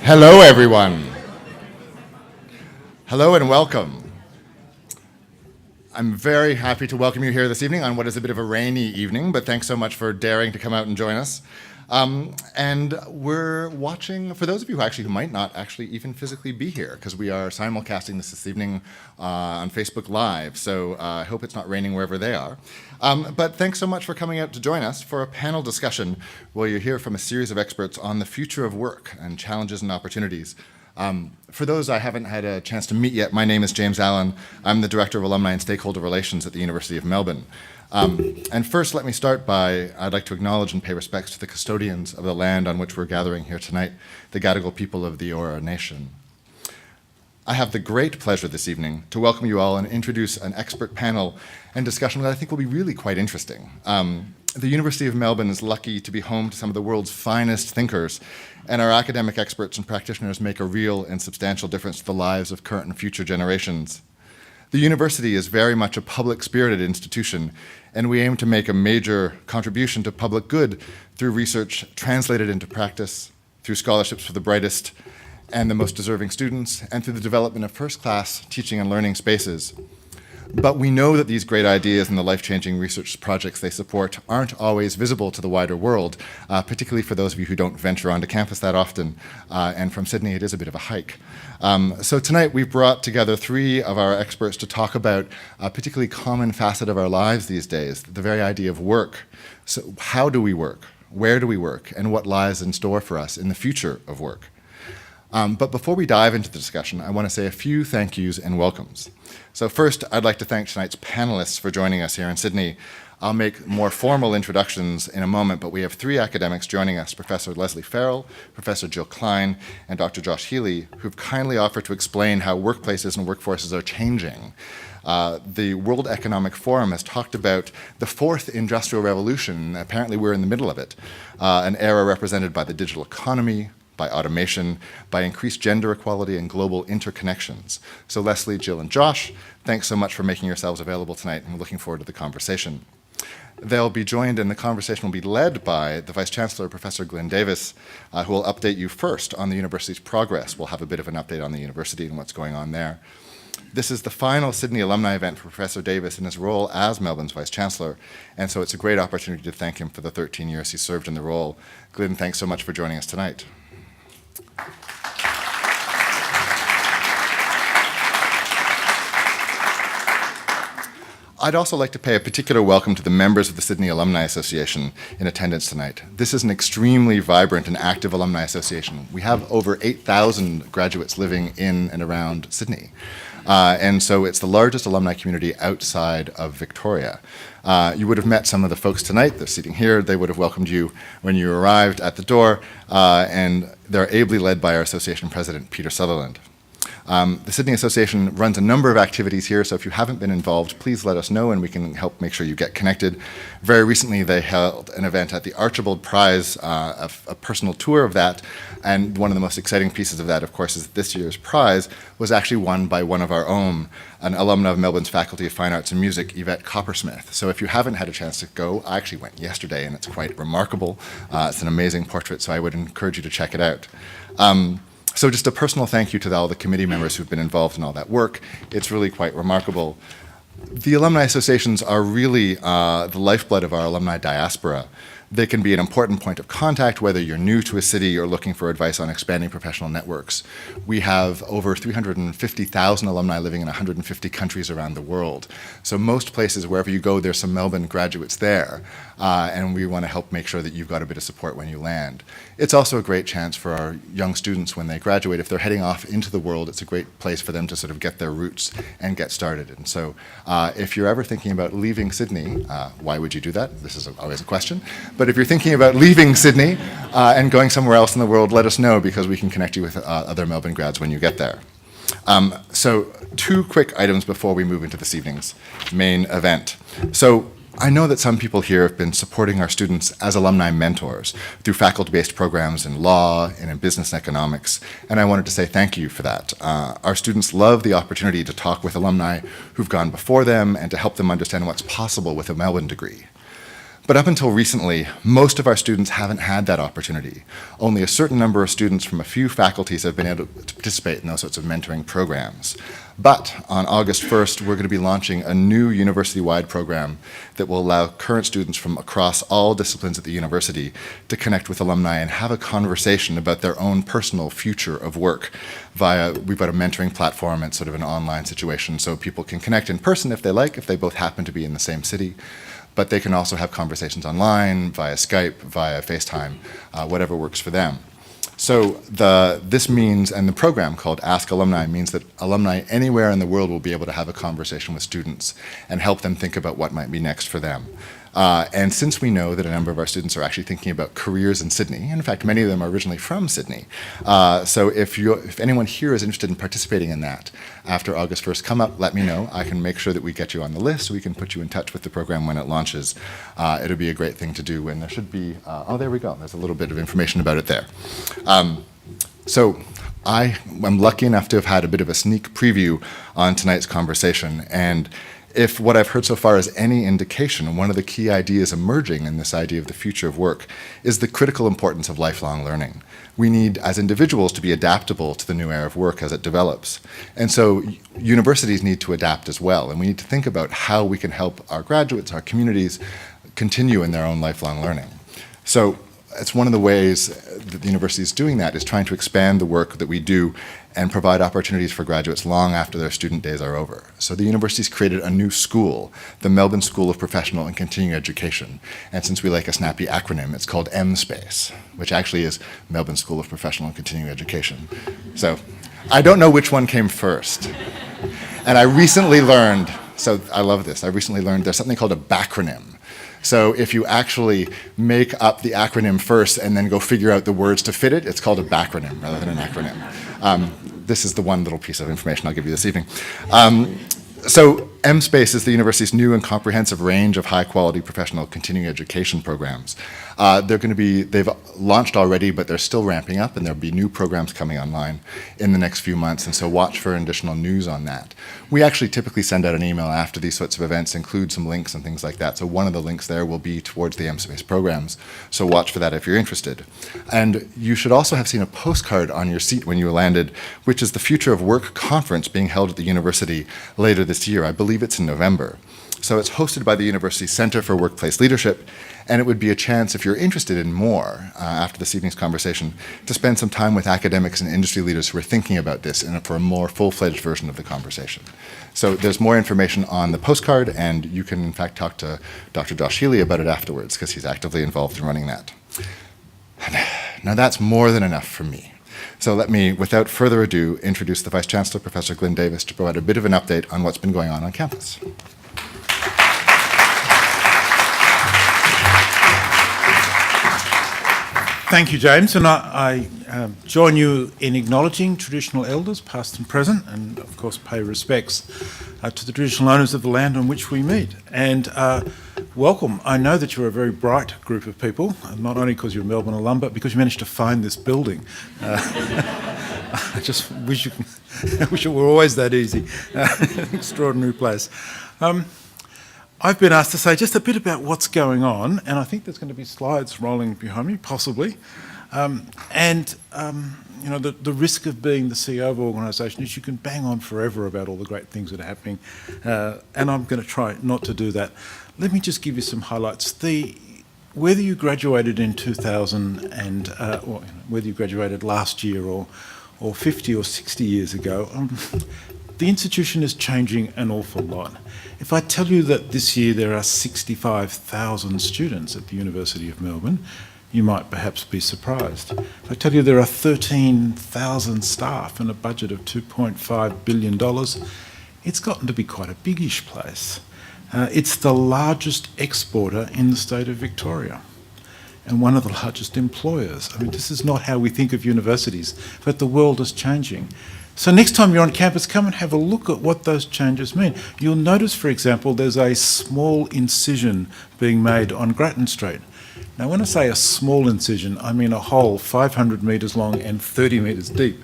Hello, everyone. Hello and welcome. I'm very happy to welcome you here this evening on what is a bit of a rainy evening, but thanks so much for daring to come out and join us. And we're watching, for those of you who might not actually even physically be here, because we are simulcasting this evening on Facebook Live, so I hope it's not raining wherever they are. But thanks so much for coming out to join us for a panel discussion where you'll hear from a series of experts on the future of work and challenges and opportunities. For those I haven't had a chance to meet yet, my name is James Allen. I'm the Director of Alumni and Stakeholder Relations at the University of Melbourne. And first, let me start by, I'd like to acknowledge and pay respects to the custodians of the land on which we're gathering here tonight, the Gadigal people of the Eora Nation. I have the great pleasure this evening to welcome you all and introduce an expert panel and discussion that I think will be really quite interesting. The University of Melbourne is lucky to be home to some of the world's finest thinkers, and our academic experts and practitioners make a real and substantial difference to the lives of current and future generations. The university is very much a public-spirited institution, and we aim to make a major contribution to public good through research translated into practice, through scholarships for the brightest and the most deserving students, and through the development of first-class teaching and learning spaces. But we know that these great ideas and the life-changing research projects they support aren't always visible to the wider world, particularly for those of you who don't venture onto campus that often. And from Sydney, it is a bit of a hike. So tonight, we've brought together three of our experts to talk about a particularly common facet of our lives these days, the very idea of work. So how do we work? Where do we work? And what lies in store for us in the future of work? But before we dive into the discussion, I want to say a few thank yous and welcomes. So first, I'd like to thank tonight's panelists for joining us here in Sydney. I'll make more formal introductions in a moment, but we have three academics joining us, Professor Leslie Farrell, Professor Jill KLEIN, and Dr. Josh HEALY, who've kindly offered to explain how workplaces and workforces are changing. The World Economic Forum has talked about the fourth industrial revolution. Apparently, we're in the middle of it, an era represented by the digital economy, by automation, by increased gender equality and global interconnections. So Leslie, Jill, and Josh, thanks so much for making yourselves available tonight, and we're looking forward to the conversation. They'll be joined, and the conversation will be led by the Vice-Chancellor, Professor Glyn Davis, who will update you first on the university's progress. We'll have a bit of an update on the university and what's going on there. This is the final Sydney alumni event for Professor Davis in his role as Melbourne's Vice-Chancellor, and so it's a great opportunity to thank him for the 13 years he served in the role. Glyn, thanks so much for joining us tonight. I'd also like to pay a particular welcome to the members of the Sydney Alumni Association in attendance tonight. This is an extremely vibrant and active alumni association. We have over 8,000 graduates living in and around Sydney. And so it's the largest alumni community outside of Victoria. You would have met some of the folks tonight. They're sitting here. They would have welcomed you when you arrived at the door. And they're ably led by our association president, Peter Sutherland. The Sydney Association runs a number of activities here, so if you haven't been involved, please let us know and we can help make sure you get connected. Very recently, they held an event at the Archibald Prize, a personal tour of that, and one of the most exciting pieces of that, of course, is this year's prize was actually won by one of our own, an alumna of Melbourne's Faculty of Fine Arts and Music, Yvette Coppersmith. So if you haven't had a chance to go, I actually went yesterday, and it's quite remarkable. It's an amazing portrait, so I would encourage you to check it out. So just a personal thank you to all the committee members who've been involved in all that work. It's really quite remarkable. The alumni associations are really the lifeblood of our alumni diaspora. They can be an important point of contact, whether you're new to a city or looking for advice on expanding professional networks. We have over 350,000 alumni living in 150 countries around the world. So most places, wherever you go, there's some Melbourne graduates there. And we want to help make sure that you've got a bit of support when you land. It's also a great chance for our young students when they graduate. If they're heading off into the world, it's a great place for them to sort of get their roots and get started. And so if you're ever thinking about leaving Sydney, why would you do that? This is always a question. But if you're thinking about leaving Sydney and going somewhere else in the world, let us know because we can connect you with other Melbourne grads when you get there. So two quick items before we move into this evening's main event. So I know that some people here have been supporting our students as alumni mentors through faculty-based programs in law and in business and economics, and I wanted to say thank you for that. Our students love the opportunity to talk with alumni who've gone before them and to help them understand what's possible with a Melbourne degree. But up until recently, most of our students haven't had that opportunity. Only a certain number of students from a few faculties have been able to participate in those sorts of mentoring programs. But on August 1st, we're going to be launching a new university-wide program that will allow current students from across all disciplines at the university to connect with alumni and have a conversation about their own personal future of work we've got a mentoring platform. It's sort of an online situation, so people can connect in person if they like, if they both happen to be in the same city. But they can also have conversations online, via Skype, via FaceTime, whatever works for them. So this means, and the program called Ask Alumni means that alumni anywhere in the world will be able to have a conversation with students and help them think about what might be next for them. And since we know that a number of our students are actually thinking about careers in Sydney, and in fact many of them are originally from Sydney, so if anyone here is interested in participating in that, after August 1st, come up, let me know. I can make sure that we get you on the list so we can put you in touch with the program when it launches. It'll be a great thing to do, and there should be, oh, there we go, there's a little bit of information about it there. So I'm lucky enough to have had a bit of a sneak preview on tonight's conversation, and if what I've heard so far is any indication, one of the key ideas emerging in this idea of the future of work is the critical importance of lifelong learning. We need, as individuals, to be adaptable to the new era of work as it develops. And so universities need to adapt as well, and we need to think about how we can help our graduates, our communities, continue in their own lifelong learning. So it's one of the ways that the university is doing that, is trying to expand the work that we do and provide opportunities for graduates long after their student days are over. So the university's created a new school, the Melbourne School of Professional and Continuing Education. And since we like a snappy acronym, it's called MSpace, which actually is Melbourne School of Professional and Continuing Education. So I don't know which one came first. And I recently learned, so I love this, I recently learned there's something called a backronym. So if you actually make up the acronym first and then go figure out the words to fit it, it's called a backronym rather than an acronym. This is the one little piece of information I'll give you this evening. So MSpace is the university's new and comprehensive range of high-quality professional continuing education programs. They've launched already, but they're still ramping up, and there'll be new programs coming online in the next few months, and so watch for additional news on that. We actually typically send out an email after these sorts of events, include some links and things like that, so one of the links there will be towards the MSpace programs, so watch for that if you're interested. And you should also have seen a postcard on your seat when you landed, which is the Future of Work conference being held at the university later this year. I believe it's in November. So it's hosted by the University's Center for Workplace Leadership, and it would be a chance, if you're interested in more after this evening's conversation, to spend some time with academics and industry leaders who are thinking about this for a more full-fledged version of the conversation. So there's more information on the postcard, and you can in fact talk to Dr. Josh Healy about it afterwards, because he's actively involved in running that. Now that's more than enough for me. So let me, without further ado, introduce the Vice-Chancellor, Professor Glyn Davis, to provide a bit of an update on what's been going on campus. Thank you, James, and I join you in acknowledging traditional elders, past and present, and of course pay respects to the traditional owners of the land on which we meet. And welcome. I know that you're a very bright group of people, not only because you're a Melbourne alum, but because you managed to find this building. I just wish it were always that easy. Extraordinary place. I've been asked to say just a bit about what's going on, and I think there's going to be slides rolling behind me, possibly. You know, the risk of being the CEO of an organisation is you can bang on forever about all the great things that are happening, and I'm going to try not to do that. Let me just give you some highlights. Whether you graduated in 2000 and or whether you graduated last year or 50 or 60 years ago, the institution is changing an awful lot. If I tell you that this year there are 65,000 students at the University of Melbourne, you might perhaps be surprised. If I tell you there are 13,000 staff and a budget of $2.5 billion, it's gotten to be quite a biggish place. It's the largest exporter in the state of Victoria and one of the largest employers. I mean, this is not how we think of universities, but the world is changing. So next time you're on campus, come and have a look at what those changes mean. You'll notice, for example, there's a small incision being made on Grattan Street. Now, when I say a small incision, I mean a hole 500 metres long and 30 metres deep.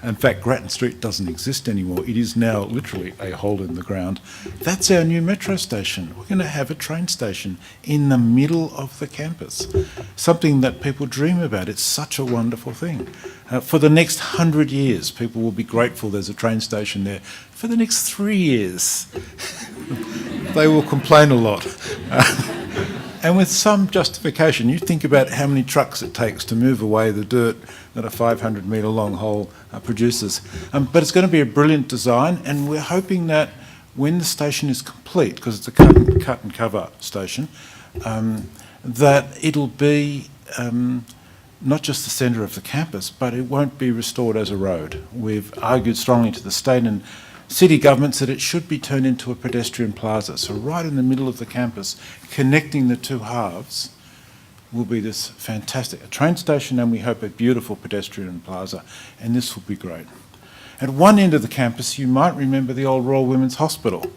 In fact, Grattan Street doesn't exist anymore. It is now literally a hole in the ground. That's our new metro station. We're going to have a train station in the middle of the campus, something that people dream about. It's such a wonderful thing. For the next 100 years, people will be grateful there's a train station there. For the next 3 years, they will complain a lot. And with some justification. You think about how many trucks it takes to move away the dirt that a 500 metre long hole produces. But it's going to be a brilliant design, and we're hoping that when the station is complete, because it's a cut and cover station, that it'll be not just the centre of the campus, but it won't be restored as a road. We've argued strongly to the state and city governments that it should be turned into a pedestrian plaza. So right in the middle of the campus, connecting the two halves, will be this fantastic train station, and we hope a beautiful pedestrian plaza, and this will be great. At one end of the campus, you might remember the old Royal Women's Hospital.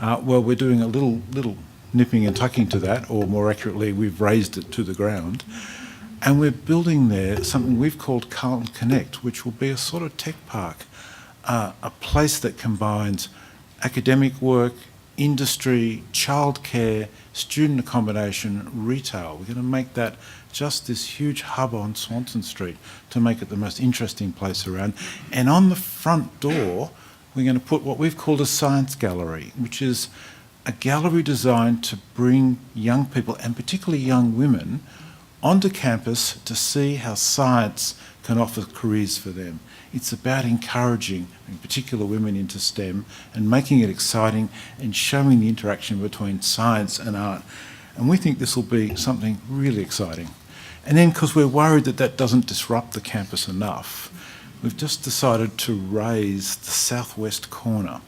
Well, we're doing a little nipping and tucking to that, or more accurately, we've raised it to the ground. And we're building there something we've called Carlton Connect, which will be a sort of tech park, a place that combines academic work, industry, childcare, student accommodation, retail. We're going to make that just this huge hub on Swanston Street to make it the most interesting place around. And on the front door, we're going to put what we've called a science gallery, which is a gallery designed to bring young people, and particularly young women, onto campus to see how science can offer careers for them. It's about encouraging, in particular, women into STEM and making it exciting and showing the interaction between science and art. And we think this will be something really exciting. And then, because we're worried that that doesn't disrupt the campus enough, we've just decided to raise the southwest corner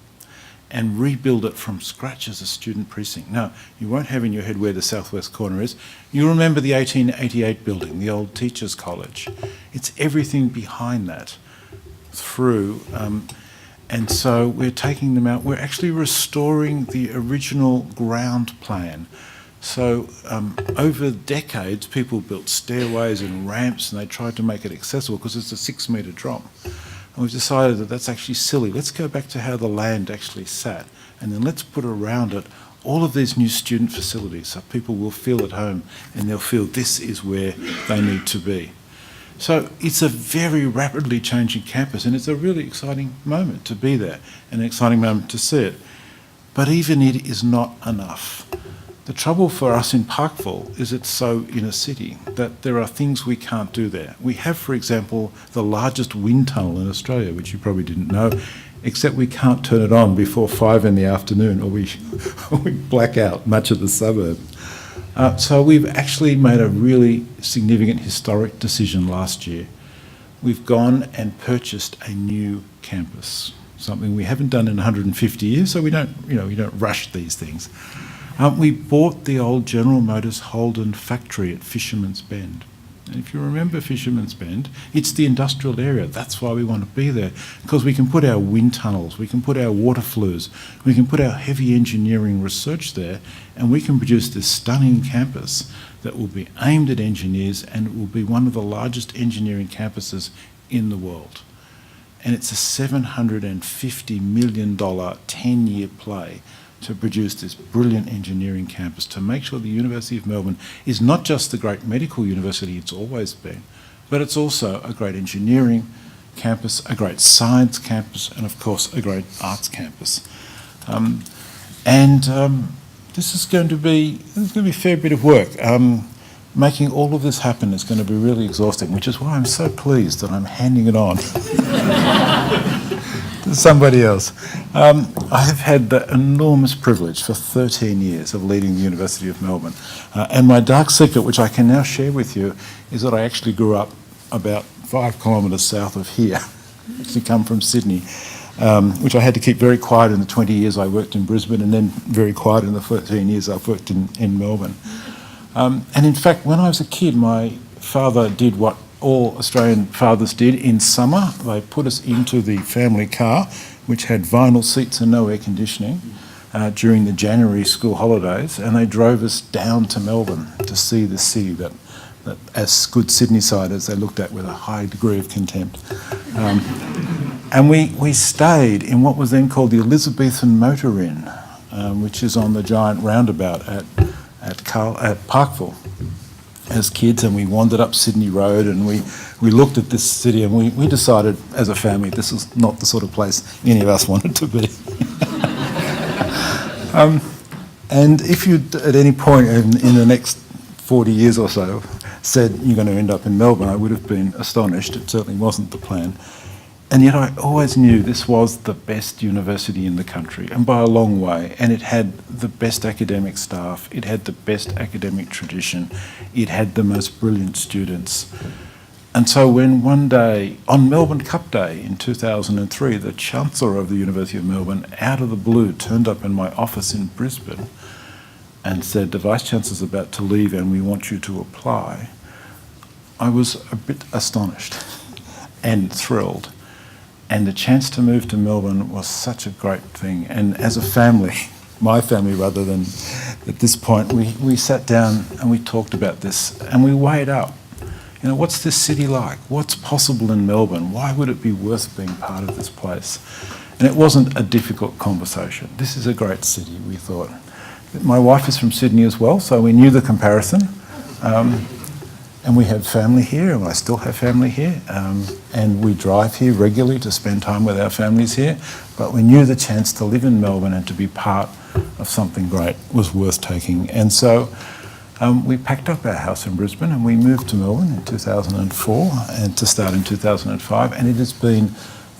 and rebuild it from scratch as a student precinct. Now, you won't have in your head where the southwest corner is. You remember the 1888 building, the old Teachers' College. It's everything behind that through, and so we're taking them out. We're actually restoring the original ground plan. So over decades, people built stairways and ramps, and they tried to make it accessible because it's a 6 metre drop. And we've decided that that's actually silly. Let's go back to how the land actually sat, and then let's put around it all of these new student facilities so people will feel at home and they'll feel this is where they need to be. So it's a very rapidly changing campus, and it's a really exciting moment to be there and an exciting moment to see it. But even it is not enough. The trouble for us in Parkville is it's so inner city that there are things we can't do there. We have, for example, the largest wind tunnel in Australia, which you probably didn't know, except we can't turn it on before 5 in the afternoon, or we black out much of the suburb. So we've actually made a really significant historic decision last year. We've gone and purchased a new campus, something we haven't done in 150 years, so we don't rush these things. We bought the old General Motors Holden factory at Fisherman's Bend. And if you remember Fisherman's Bend, it's the industrial area. That's why we want to be there, because we can put our wind tunnels, we can put our water flues, we can put our heavy engineering research there, and we can produce this stunning campus that will be aimed at engineers, and it will be one of the largest engineering campuses in the world. And it's a $750 million 10-year play to produce this brilliant engineering campus, to make sure the University of Melbourne is not just the great medical university it's always been, but it's also a great engineering campus, a great science campus, and of course a great arts campus. This is going to be a fair bit of work. Making all of this happen is going to be really exhausting, which is why I'm so pleased that I'm handing it on to somebody else. I have had the enormous privilege for 13 years of leading the University of Melbourne. And my dark secret, which I can now share with you, is that I actually grew up about 5 kilometres south of here. I actually come from Sydney, which I had to keep very quiet in the 20 years I worked in Brisbane, and then very quiet in the 13 years I've worked in Melbourne. And in fact, when I was a kid, my father did what all Australian fathers did in summer. They put us into the family car, which had vinyl seats and no air conditioning, during the January school holidays, and they drove us down to Melbourne to see the city that as good Sydney-siders, they looked at with a high degree of contempt. And we stayed in what was then called the Elizabethan Motor Inn, which is on the giant roundabout at Parkville as kids, and we wandered up Sydney Road, and we looked at this city, and we decided as a family this was not the sort of place any of us wanted to be. And if you at any point in the next 40 years or so said you're going to end up in Melbourne, I would have been astonished. It certainly wasn't the plan. And yet I always knew this was the best university in the country, and by a long way. And it had the best academic staff, it had the best academic tradition, it had the most brilliant students. And so when one day, on Melbourne Cup Day in 2003, the Chancellor of the University of Melbourne, out of the blue, turned up in my office in Brisbane and said, the Vice-Chancellor's about to leave and we want you to apply, I was a bit astonished and thrilled. And the chance to move to Melbourne was such a great thing. And as a family, my family rather than at this point, we sat down and we talked about this and we weighed up. You know, what's this city like? What's possible in Melbourne? Why would it be worth being part of this place? And it wasn't a difficult conversation. This is a great city, we thought. My wife is from Sydney as well, so we knew the comparison. And we have family here, and I still have family here. And we drive here regularly to spend time with our families here. But we knew the chance to live in Melbourne and to be part of something great was worth taking. And so we packed up our house in Brisbane and we moved to Melbourne in 2004 and to start in 2005. And it has been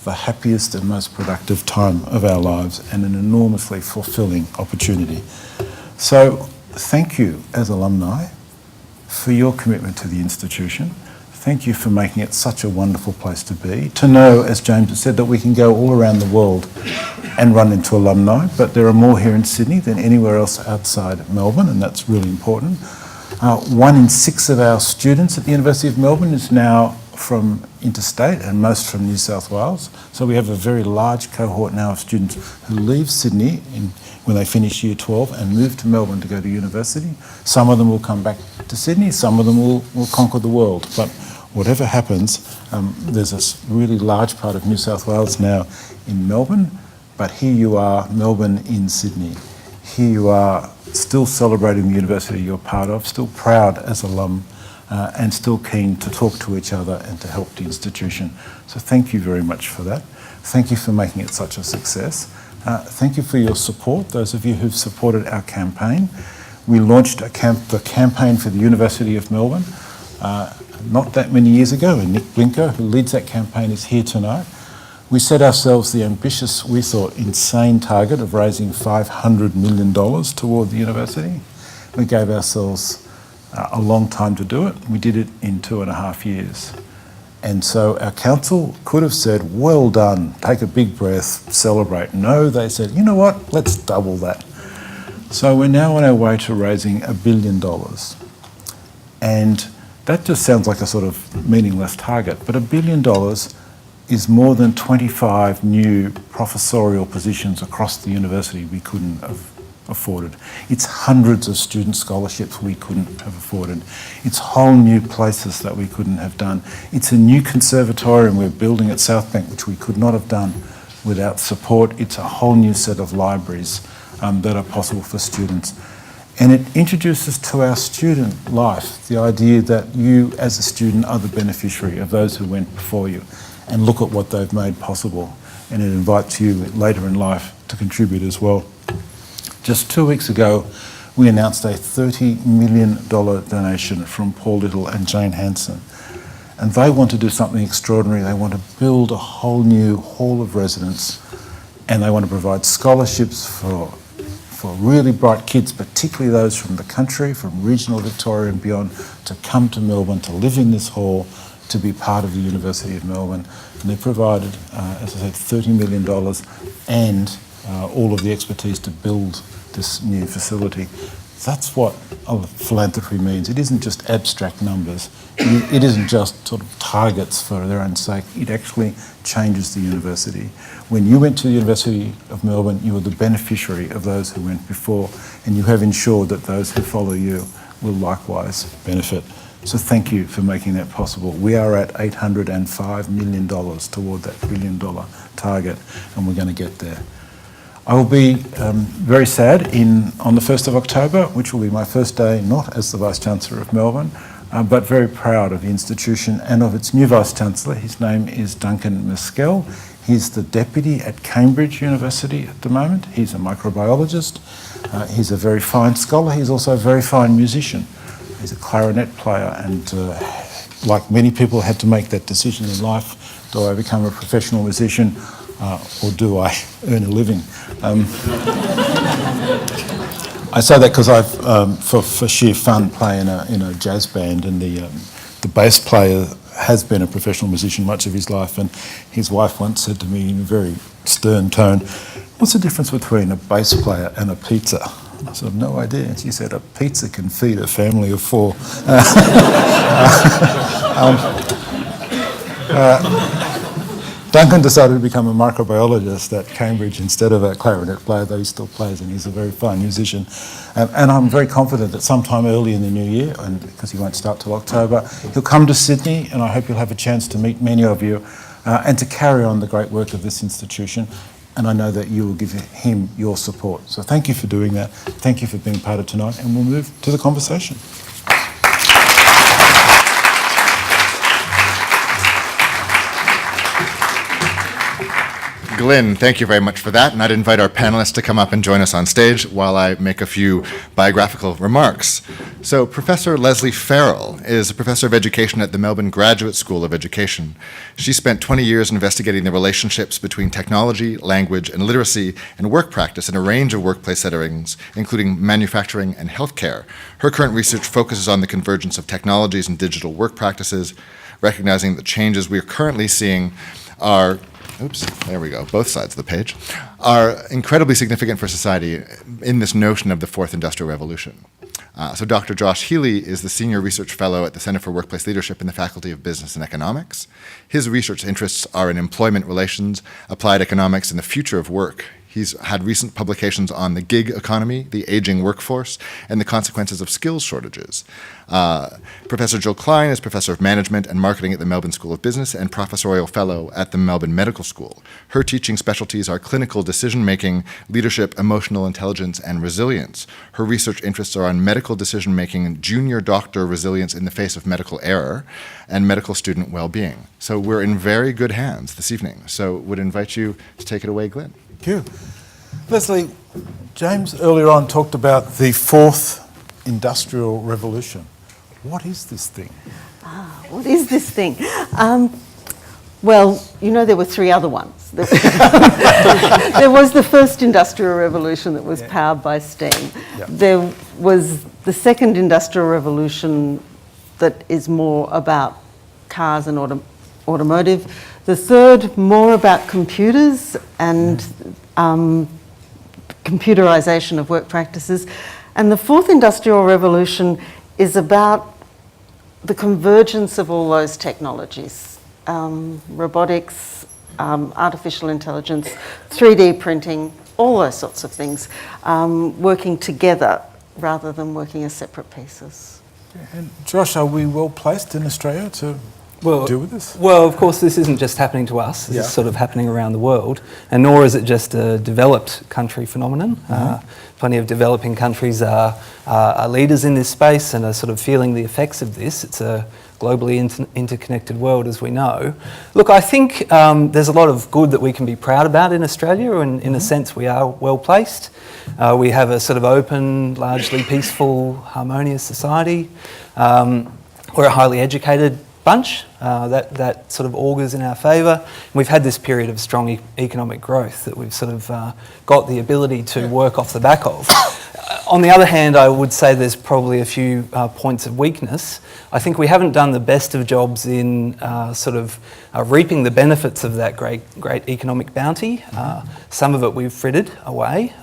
the happiest and most productive time of our lives and an enormously fulfilling opportunity. So thank you as alumni for your commitment to the institution. Thank you for making it such a wonderful place to be. To know, as James has said, that we can go all around the world and run into alumni, but there are more here in Sydney than anywhere else outside Melbourne, and that's really important. 1 in 6 of our students at the University of Melbourne is now from interstate and most from New South Wales. So we have a very large cohort now of students who leave Sydney when they finish year 12 and move to Melbourne to go to university. Some of them will come back to Sydney, some of them will conquer the world. But whatever happens, there's a really large part of New South Wales now in Melbourne, but here you are, Melbourne in Sydney. Here you are still celebrating the university you're part of, still proud as alum, and still keen to talk to each other and to help the institution. So thank you very much for that. Thank you for making it such a success. Thank you for your support, those of you who've supported our campaign. We launched the campaign for the University of Melbourne not that many years ago, and Nick Blinker, who leads that campaign, is here tonight. We set ourselves the ambitious, we thought, insane target of raising $500 million toward the university. We gave ourselves a long time to do it. We did it in 2.5 years. And so our council could have said, well done, take a big breath, celebrate. No, they said, you know what, let's double that. So we're now on our way to raising $1 billion. And that just sounds like a sort of meaningless target, but $1 billion is more than 25 new professorial positions across the university we couldn't have afforded. It's hundreds of student scholarships we couldn't have afforded. It's whole new places that we couldn't have done. It's a new conservatorium we're building at South Bank, which we could not have done without support. It's a whole new set of libraries that are possible for students. And it introduces to our student life the idea that you as a student are the beneficiary of those who went before you, and look at what they've made possible. And it invites you later in life to contribute as well. Just 2 weeks ago, we announced a $30 million donation from Paul Little and Jane Hanson. And they want to do something extraordinary. They want to build a whole new hall of residence, and they want to provide scholarships for really bright kids, particularly those from the country, from regional Victoria and beyond, to come to Melbourne, to live in this hall, to be part of the University of Melbourne. And they provided, as I said, $30 million and all of the expertise to build this new facility. That's what philanthropy means. It isn't just abstract numbers. It isn't just sort of targets for their own sake. It actually changes the university. When you went to the University of Melbourne, you were the beneficiary of those who went before, and you have ensured that those who follow you will likewise benefit. So thank you for making that possible. We are at $805 million toward that $1 billion target, and we're going to get there. I will be very sad on the 1st of October, which will be my first day not as the Vice-Chancellor of Melbourne, but very proud of the institution and of its new Vice-Chancellor. His name is Duncan Maskell. He's the Deputy at Cambridge University at the moment. He's a microbiologist. He's a very fine scholar. He's also a very fine musician. He's a clarinet player and, like many people, had to make that decision in life. Do I become a professional musician? Or do I earn a living? I say that because I've, for sheer fun, play in a jazz band, and the bass player has been a professional musician much of his life, and his wife once said to me in a very stern tone, "What's the difference between a bass player and a pizza?" I said, "I've no idea." And she said, "A pizza can feed a family of 4. Duncan decided to become a microbiologist at Cambridge instead of a clarinet player, though he still plays, and he's a very fine musician. And I'm very confident that sometime early in the new year, and because he won't start till October, he'll come to Sydney, and I hope you'll have a chance to meet many of you and to carry on the great work of this institution. And I know that you will give him your support. So thank you for doing that. Thank you for being part of tonight, and we'll move to the conversation. Glyn, thank you very much for that, and I'd invite our panelists to come up and join us on stage while I make a few biographical remarks. So Professor Leslie Farrell is a professor of education at the Melbourne Graduate School of Education. She spent 20 years investigating the relationships between technology, language, and literacy and work practice in a range of workplace settings, including manufacturing and healthcare. Her current research focuses on the convergence of technologies and digital work practices, recognizing the changes we are currently seeing are there we go, both sides of the page, are incredibly significant for society in this notion of the Fourth Industrial Revolution. So Dr. Josh Healy is the Senior Research Fellow at the Center for Workplace Leadership in the Faculty of Business and Economics. His research interests are in employment relations, applied economics, and the future of work. He's had recent publications on the gig economy, the aging workforce, and the consequences of skills shortages. Professor Jill Klein is Professor of Management and Marketing at the Melbourne School of Business and Professorial Fellow at the Melbourne Medical School. Her teaching specialties are clinical decision-making, leadership, emotional intelligence, and resilience. Her research interests are on medical decision-making, junior doctor resilience in the face of medical error, and medical student well-being. So we're in very good hands this evening. So would invite you to take it away, Glyn. Thank you. Leslie, James earlier on talked about the Fourth Industrial Revolution. What is this thing? What is this thing? Well, you know, there were 3 other ones. There was the first Industrial Revolution that was powered by steam. Yeah. There was the second Industrial Revolution that is more about cars and automotive. The third, more about computers and computerization of work practices. And the fourth Industrial Revolution is about the convergence of all those technologies. Robotics, artificial intelligence, 3D printing, all those sorts of things, working together rather than working as separate pieces. And Josh, are we well placed in Australia to deal with this? Well, of course, this isn't just happening to us. This is sort of happening around the world, and nor is it just a developed country phenomenon. Plenty of developing countries are leaders in this space and are sort of feeling the effects of this. It's a globally interconnected world, as we know. Look, I think there's a lot of good that we can be proud about in Australia, and in a sense we are well placed. We have a sort of open, largely peaceful, harmonious society. We're a highly educated bunch that sort of augurs in our favour. We've had this period of strong economic growth that we've sort of got the ability to work off the back of. On the other hand, I would say there's probably a few points of weakness. I think we haven't done the best of jobs in sort of reaping the benefits of that great economic bounty. Some of it we've frittered away.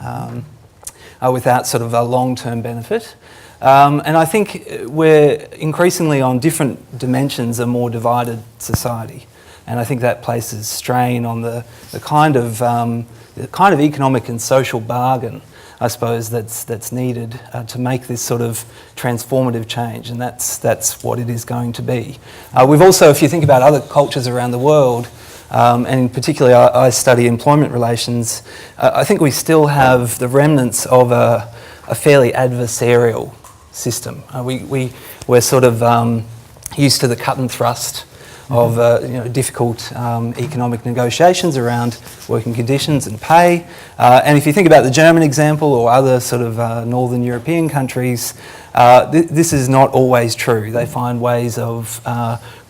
without sort of a long-term benefit. And I think we're increasingly on different dimensions a more divided society. And I think that places strain on the kind of economic and social bargain, I suppose, that's needed to make this sort of transformative change, and that's what it is going to be. We've also, if you think about other cultures around the world, and particularly I study employment relations, I think we still have the remnants of a fairly adversarial system. We're sort of used to the cut and thrust of difficult economic negotiations around working conditions and pay. And if you think about the German example or other sort of Northern European countries, this is not always true. They find ways of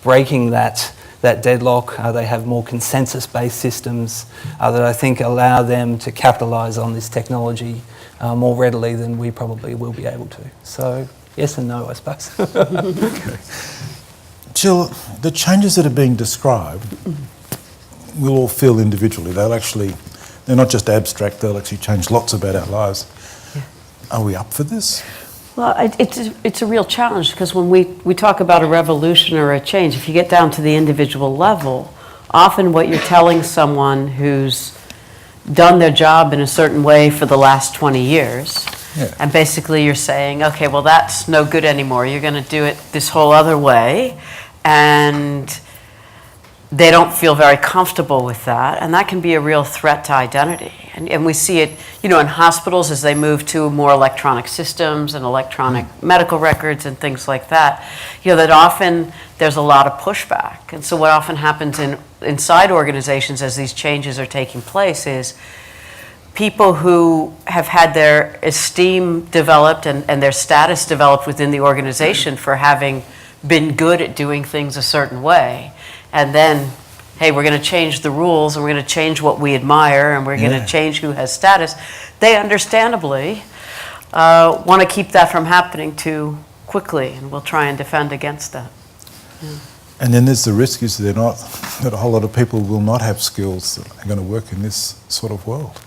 breaking that deadlock. They have more consensus-based systems that I think allow them to capitalise on this technology more readily than we probably will be able to. So yes and no, I suppose. Okay. Jill, the changes that are being described, we'll all feel individually. They're not just abstract, they'll actually change lots about our lives. Yeah. Are we up for this? Well, it's a real challenge, because when we talk about a revolution or a change, if you get down to the individual level, often what you're telling someone who's done their job in a certain way for the last 20 years, yeah. And basically you're saying, okay, well, that's no good anymore. You're going to do it this whole other way. And they don't feel very comfortable with that. And that can be a real threat to identity. And we see it, in hospitals as they move to more electronic systems and electronic medical records and things like that, that often there's a lot of pushback. And so what often happens inside organizations as these changes are taking place is people who have had their esteem developed and their status developed within the organization for having been good at doing things a certain way, and then, hey, we're going to change the rules and we're going to change what we admire and we're going to change who has status, they understandably want to keep that from happening too quickly, and we'll try and defend against that. Yeah. And then there's the risk is that a whole lot of people will not have skills that are going to work in this sort of world.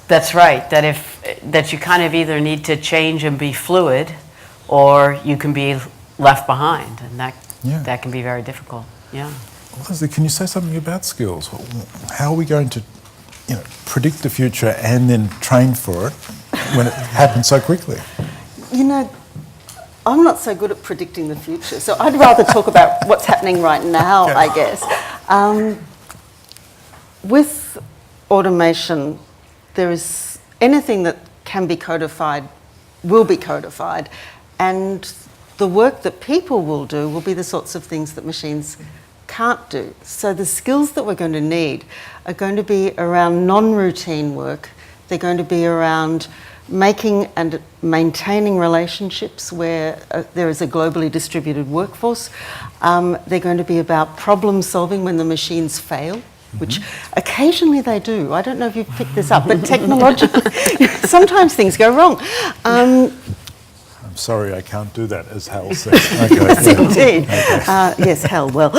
That's right, that you kind of either need to change and be fluid, or you can be left behind, and that can be very difficult. Yeah. Leslie, can you say something about skills? How are we going to, predict the future and then train for it when it happens so quickly? I'm not so good at predicting the future, so I'd rather talk about what's happening right now, okay. I guess. With automation, there is anything that can be codified will be codified, and the work that people will do will be the sorts of things that machines can't do. So the skills that we're going to need are going to be around non-routine work. They're going to be around making and maintaining relationships where there is a globally distributed workforce. They're going to be about problem solving when the machines fail, which occasionally they do. I don't know if you've picked this up, but technologically, sometimes things go wrong. I'm sorry, I can't do that, as Hal said. Okay, yes, indeed. Okay. Yes, Hal, well.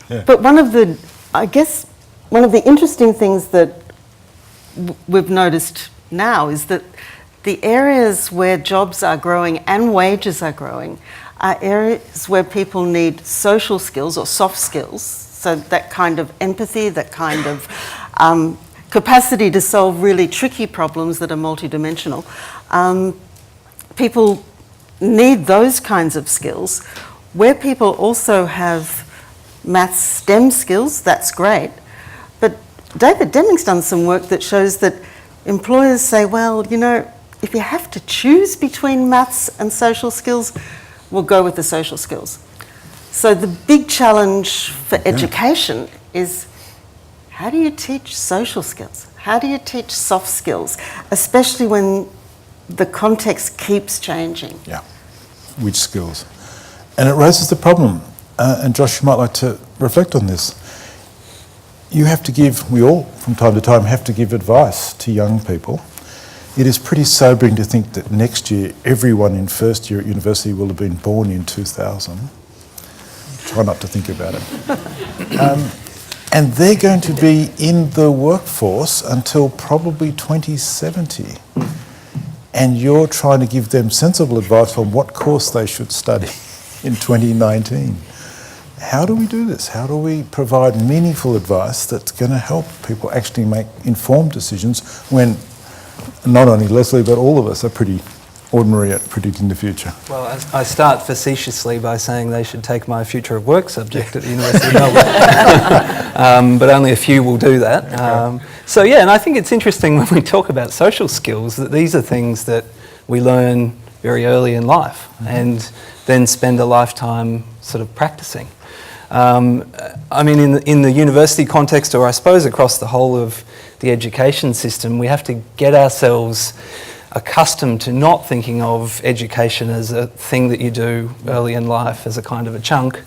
But one of the interesting things that we've noticed now is that the areas where jobs are growing and wages are growing are areas where people need social skills or soft skills, so that kind of empathy, that kind of capacity to solve really tricky problems that are multidimensional. People need those kinds of skills. Where people also have maths STEM skills, that's great. But David Deming's done some work that shows that employers say, well, if you have to choose between maths and social skills, we'll go with the social skills. So the big challenge for education is, how do you teach social skills? How do you teach soft skills, especially when the context keeps changing? Yeah, which skills? And it raises the problem, and Josh, you might like to reflect on this. We all, from time to time, have to give advice to young people. It is pretty sobering to think that next year, everyone in first year at university will have been born in 2000. Try not to think about it. And they're going to be in the workforce until probably 2070. And you're trying to give them sensible advice on what course they should study in 2019. How do we do this? How do we provide meaningful advice that's going to help people actually make informed decisions when not only Leslie but all of us are pretty ordinary at predicting the future? Well, I start facetiously by saying they should take my future of work subject at the University of Melbourne, but only a few will do that. So yeah, and I think it's interesting when we talk about social skills that these are things that we learn very early in life and then spend a lifetime sort of practicing. I mean, in the university context, or I suppose across the whole of the education system, we have to get ourselves accustomed to not thinking of education as a thing that you do early in life as a kind of a chunk,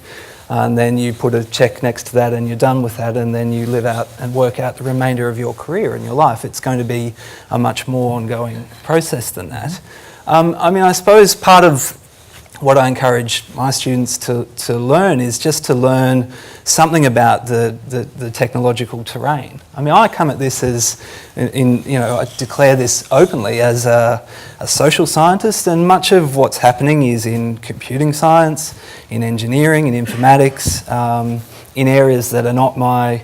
and then you put a check next to that and you're done with that, and then you live out and work out the remainder of your career and your life. It's going to be a much more ongoing process than that. I mean, I suppose part of what I encourage my students to learn is just to learn something about the technological terrain. I mean, I come at this as, I declare this openly as a social scientist, and much of what's happening is in computing science, in engineering, in informatics, in areas that are not my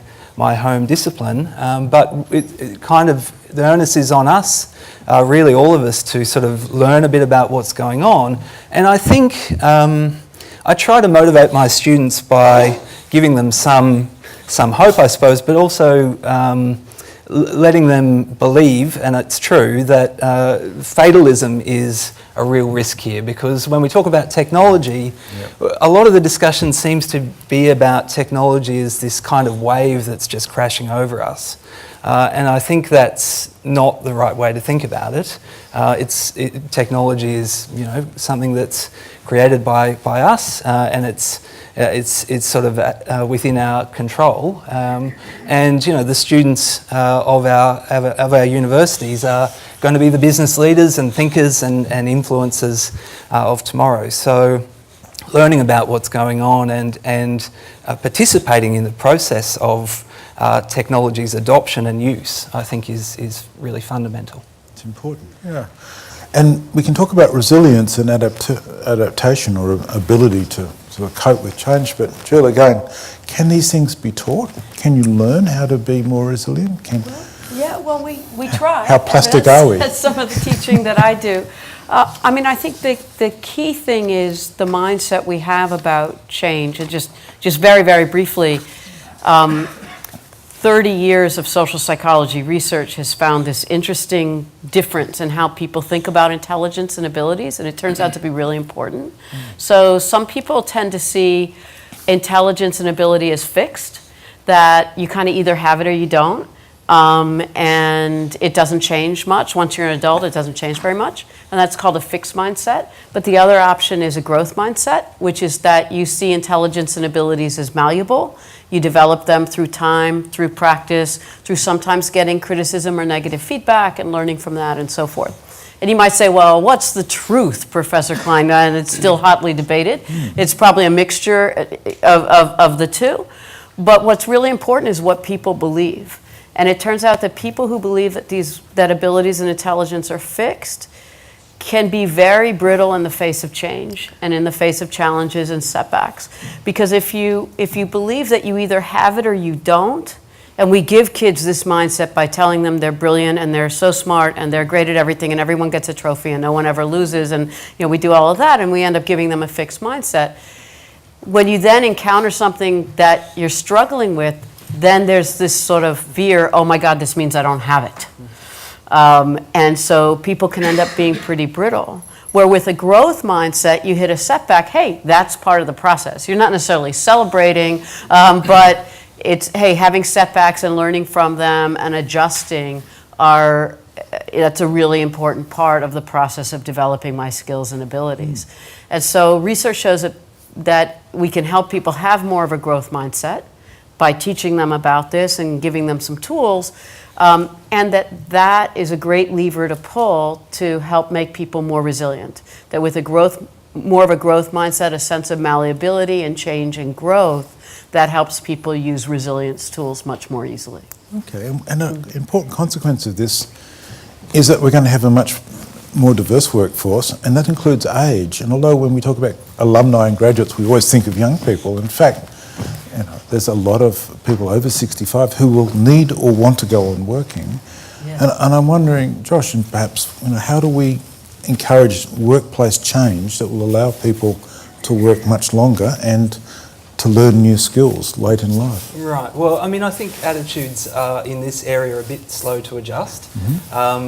home discipline, but it kind of, the onus is on us, really all of us, to sort of learn a bit about what's going on. And I think I try to motivate my students by giving them some hope, I suppose, but also letting them believe, and it's true, that fatalism is a real risk here, because when we talk about technology, a lot of the discussion seems to be about technology as this kind of wave that's just crashing over us. And I think that's not the right way to think about it. Technology is, something that's created by us, and it's sort of within our control. And the students of our universities are going to be the business leaders and thinkers and influencers of tomorrow. So learning about what's going on and participating in the process of technology's adoption and use, I think is really fundamental. It's important, yeah. And we can talk about resilience and adaptation, or ability to sort of cope with change, but Jill, again, can these things be taught? Can you learn how to be more resilient? Yeah, well, we try. How plastic are we? That's some of the teaching that I do. I mean, I think the key thing is the mindset we have about change. And just very, very briefly, 30 years of social psychology research has found this interesting difference in how people think about intelligence and abilities, and it turns out to be really important. So some people tend to see intelligence and ability as fixed, that you kind of either have it or you don't. And it doesn't change much. Once you're an adult, it doesn't change very much. And that's called a fixed mindset. But the other option is a growth mindset, which is that you see intelligence and abilities as malleable. You develop them through time, through practice, through sometimes getting criticism or negative feedback and learning from that and so forth. And you might say, well, what's the truth, Professor Klein? And it's still hotly debated. It's probably a mixture of the two. But what's really important is what people believe. And it turns out that people who believe that abilities and intelligence are fixed can be very brittle in the face of change and in the face of challenges and setbacks. Because if you believe that you either have it or you don't, and we give kids this mindset by telling them they're brilliant and they're so smart and they're great at everything and everyone gets a trophy and no one ever loses, and we do all of that, and we end up giving them a fixed mindset. When you then encounter something that you're struggling with, then there's this sort of fear, oh my God, this means I don't have it. And so people can end up being pretty brittle. Where with a growth mindset, you hit a setback, hey, that's part of the process. You're not necessarily celebrating, but it's, hey, having setbacks and learning from them and adjusting that's a really important part of the process of developing my skills and abilities. And so research shows that we can help people have more of a growth mindset by teaching them about this and giving them some tools, and that is a great lever to pull to help make people more resilient. That with more of a growth mindset, a sense of malleability and change and growth, that helps people use resilience tools much more easily. Okay, and an important consequence of this is that we're going to have a much more diverse workforce, and that includes age. And although when we talk about alumni and graduates, we always think of young people, in fact, there's a lot of people over 65 who will need or want to go on working. Yes. And I'm wondering, Josh, and perhaps, how do we encourage workplace change that will allow people to work much longer and to learn new skills late in life? Right. Well, I mean, I think attitudes in this area are a bit slow to adjust.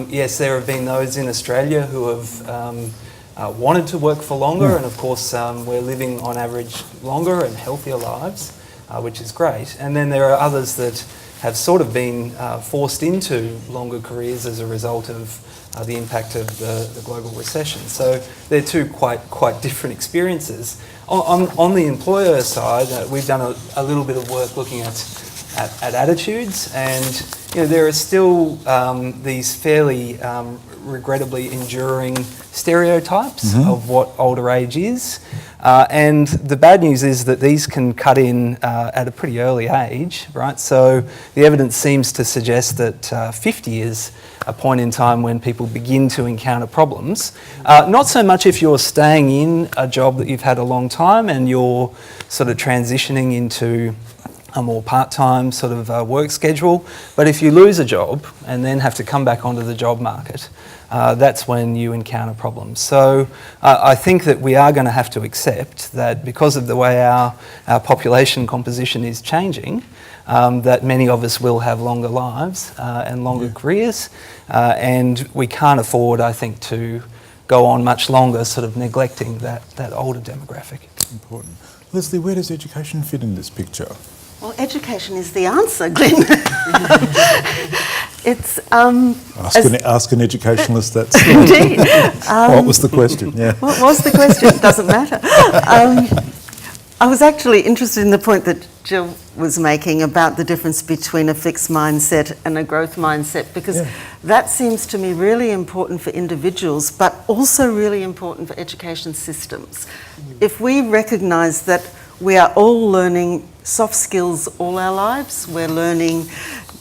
Yes, there have been those in Australia who have wanted to work for longer, and of course we're living on average longer and healthier lives, which is great. And then there are others that have sort of been forced into longer careers as a result of the impact of the global recession. So they're two quite different experiences. On the employer side, we've done a little bit of work looking at attitudes, and there are still these fairly regrettably enduring stereotypes of what older age is. And the bad news is that these can cut in at a pretty early age, right? So the evidence seems to suggest that 50 is a point in time when people begin to encounter problems. Not so much if you're staying in a job that you've had a long time and you're sort of transitioning into a more part-time sort of work schedule, but if you lose a job and then have to come back onto the job market, that's when you encounter problems. So I think that we are going to have to accept that because of the way our population composition is changing, that many of us will have longer lives and longer careers, and we can't afford, I think, to go on much longer sort of neglecting that older demographic. Important. Leslie, where does education fit in this picture? Well, education is the answer, Glyn. It's Ask an educationalist that. indeed. What was the question? Yeah. What was the question? It doesn't matter. I was actually interested in the point that Jill was making about the difference between a fixed mindset and a growth mindset, because that seems to me really important for individuals, but also really important for education systems. If we recognise that we are all learning soft skills all our lives, we're learning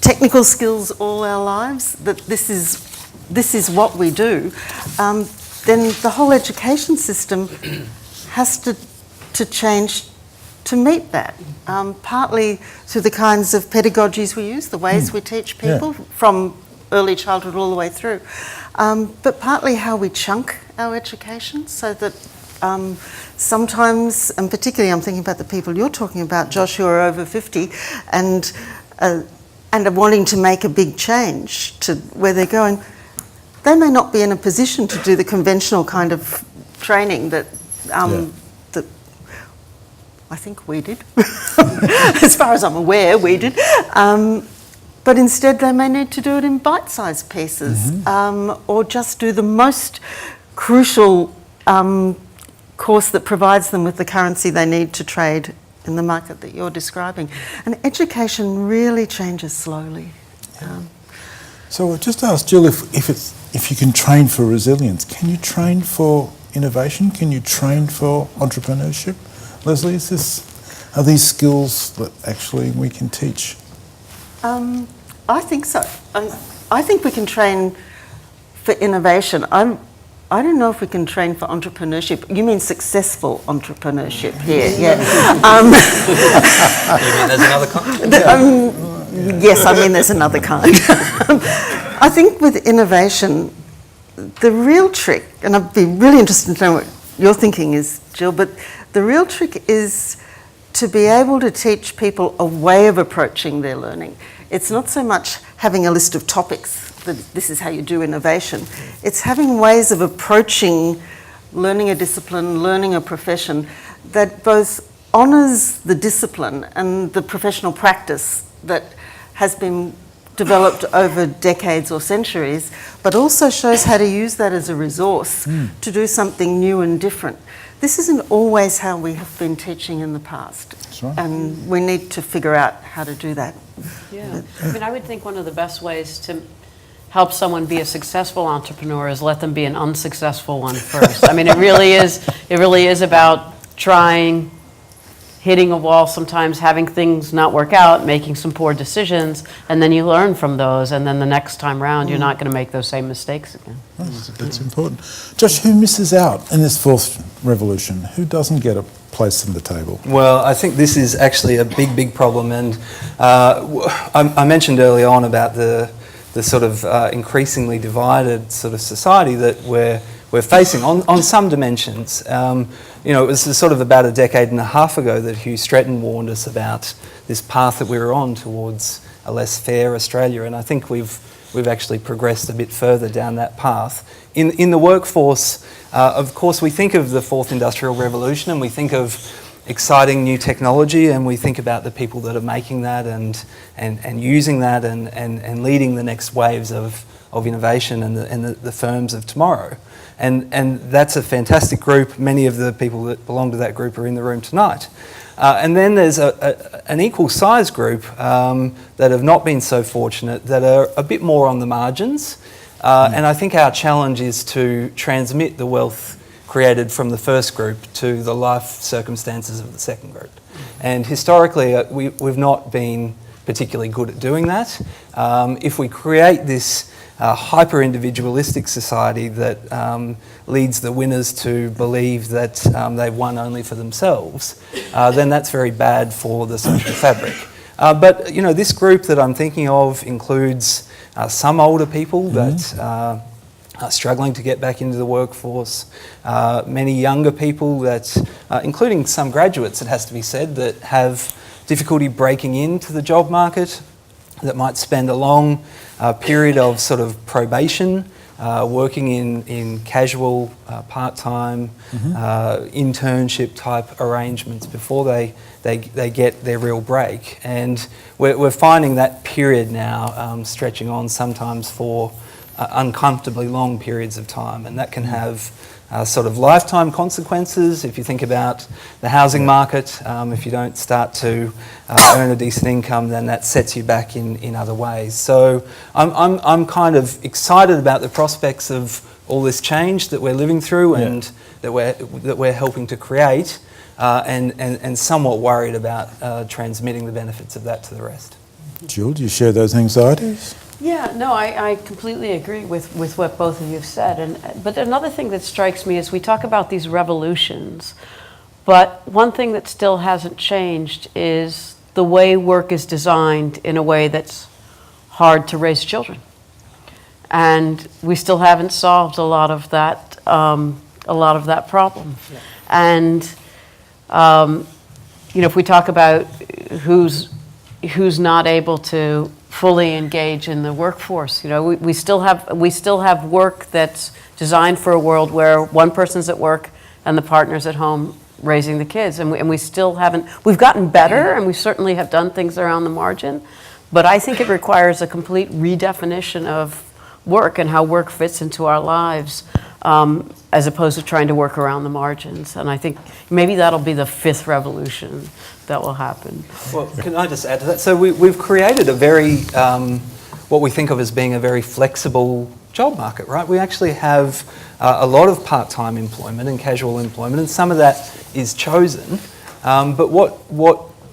technical skills all our lives, that this is what we do, then the whole education system has to change to meet that, partly through the kinds of pedagogies we use, the ways we teach people from early childhood all the way through, but partly how we chunk our education so that sometimes, and particularly I'm thinking about the people you're talking about, Josh, who are over 50 and are wanting to make a big change to where they're going, they may not be in a position to do the conventional kind of training that that I think we did. As far as I'm aware, we did. But instead they may need to do it in bite-sized pieces, or just do the most crucial course that provides them with the currency they need to trade in the market that you're describing. And education really changes slowly. So I'll just ask Jill, if you can train for resilience, can you train for innovation? Can you train for entrepreneurship? Leslie, are these skills that actually we can teach? I think so. I think we can train for innovation. I don't know if we can train for entrepreneurship. You mean successful entrepreneurship here? Yeah. You mean there's another kind? Yes, I mean there's another kind. I think with innovation, the real trick, and I'd be really interested to know what your thinking is, Jill, but the real trick is to be able to teach people a way of approaching their learning. It's not so much having a list of topics that this is how you do innovation. It's having ways of approaching learning a discipline, learning a profession that both honours the discipline and the professional practice that has been developed over decades or centuries, but also shows how to use that as a resource to do something new and different. This isn't always how we have been teaching in the past. That's right. And we need to figure out how to do that. Yeah, I mean, I would think one of the best ways to help someone be a successful entrepreneur is let them be an unsuccessful one first. I mean, it really is about trying hitting a wall sometimes, having things not work out, making some poor decisions, and then you learn from those, and then the next time round, you're not going to make those same mistakes again. That's important. Josh, who misses out in this fourth revolution? Who doesn't get a place in the table? Well, I think this is actually a big, big problem, and I mentioned early on about the sort of increasingly divided sort of society that we're facing on some dimensions. You know, it was sort of about a decade and a half ago that Hugh Stretton warned us about this path that we were on towards a less fair Australia, and I think we've actually progressed a bit further down that path. In the workforce, of course, we think of the fourth industrial revolution and we think of exciting new technology, and we think about the people that are making that and using that and leading the next waves of innovation and the firms of tomorrow. And that's a fantastic group. Many of the people that belong to that group are in the room tonight. And then there's an equal size group that have not been so fortunate, that are a bit more on the margins. And I think our challenge is to transmit the wealth created from the first group to the life circumstances of the second group. And historically, we've not been particularly good at doing that. If we create this hyper-individualistic society that leads the winners to believe that they've won only for themselves, then that's very bad for the social fabric. But you know, this group that I'm thinking of includes some older people that are struggling to get back into the workforce, many younger people that, including some graduates, it has to be said, that have difficulty breaking into the job market, that might spend a long period of sort of probation, working in casual, part-time, internship type arrangements before they get their real break. And we're finding that period now stretching on sometimes for uncomfortably long periods of time, and that can have sort of lifetime consequences. If you think about the housing market, if you don't start to earn a decent income, then that sets you back in other ways. So I'm kind of excited about the prospects of all this change that we're living through and that we're helping to create, and somewhat worried about transmitting the benefits of that to the rest. Jill, do you share those anxieties? Yeah, no, I completely agree with what both of you have said. But another thing that strikes me is we talk about these revolutions, but one thing that still hasn't changed is the way work is designed in a way that's hard to raise children. And we still haven't solved a lot of that problem. Yeah. And you know, if we talk about who's not able to fully engage in the workforce, you know, we still have work that's designed for a world where one person's at work and the partner's at home raising the kids, and we still haven't. We've gotten better, and we certainly have done things around the margin, but I think it requires a complete redefinition of work and how work fits into our lives, as opposed to trying to work around the margins. And I think maybe that'll be the fifth revolution that will happen. Well, can I just add to that? So we've created a very, what we think of as being a very flexible job market, right? We actually have a lot of part-time employment and casual employment, and some of that is chosen. But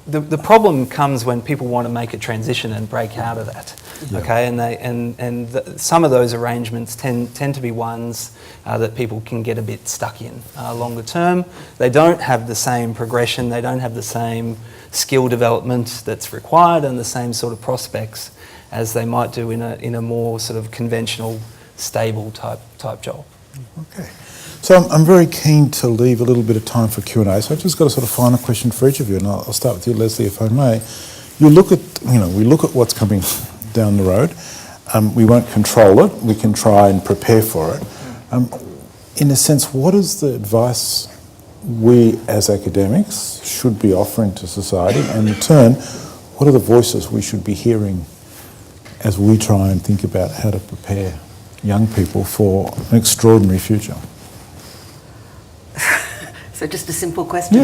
the problem comes when people want to make a transition and break out of that. Yeah. Okay, and some of those arrangements tend to be ones that people can get a bit stuck in longer term. They don't have the same progression, they don't have the same skill development that's required, and the same sort of prospects as they might do in a more sort of conventional, stable type job. Okay, so I'm very keen to leave a little bit of time for Q&A. So I've just got a sort of final question for each of you, and I'll start with you, Leslie, if I may. We look at what's coming down the road. We won't control it. We can try and prepare for it. In a sense, what is the advice we as academics should be offering to society? And in turn, what are the voices we should be hearing as we try and think about how to prepare young people for an extraordinary future? So just a simple question.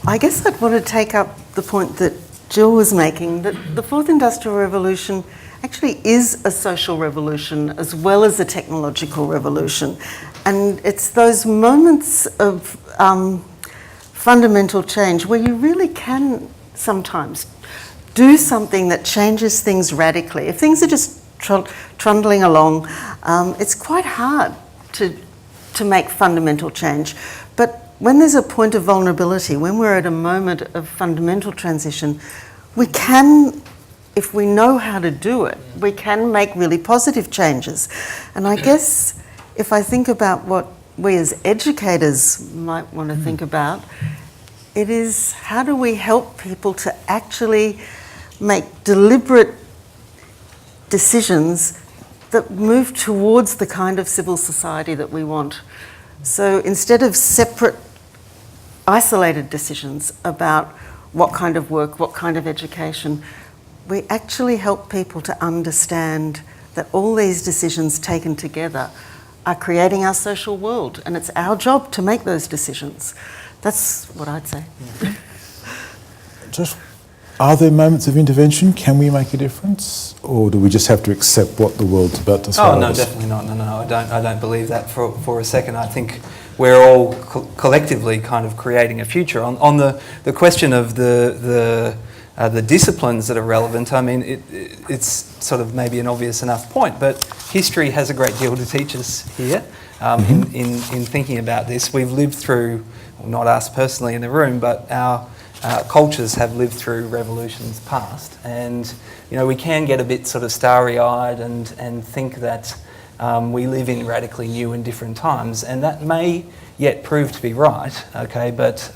I guess I'd want to take up the point that Jill was making, that the fourth industrial revolution actually is a social revolution as well as a technological revolution. And it's those moments of fundamental change where you really can sometimes do something that changes things radically. If things are just trundling along, it's quite hard to make fundamental change. But when there's a point of vulnerability, when we're at a moment of fundamental transition, we can, if we know how to do it, we can make really positive changes. And I guess if I think about what we as educators might want to think about, it is how do we help people to actually make deliberate decisions that move towards the kind of civil society that we want. So instead of separate, isolated decisions about what kind of work, what kind of education, we actually help people to understand that all these decisions taken together are creating our social world, and it's our job to make those decisions. That's what I'd say. Just, are there moments of intervention? Can we make a difference? Or do we just have to accept what the world's about to throw Oh, no, at us? definitely not. No, I don't believe that for a second. I think we're all collectively kind of creating a future. On the question of the disciplines that are relevant, I mean, it's sort of maybe an obvious enough point, but history has a great deal to teach us here in thinking about this. We've lived through, well, not us personally in the room, but our cultures have lived through revolutions past, and we can get a bit sort of starry-eyed and think that we live in radically new and different times, and that may yet prove to be right, okay, but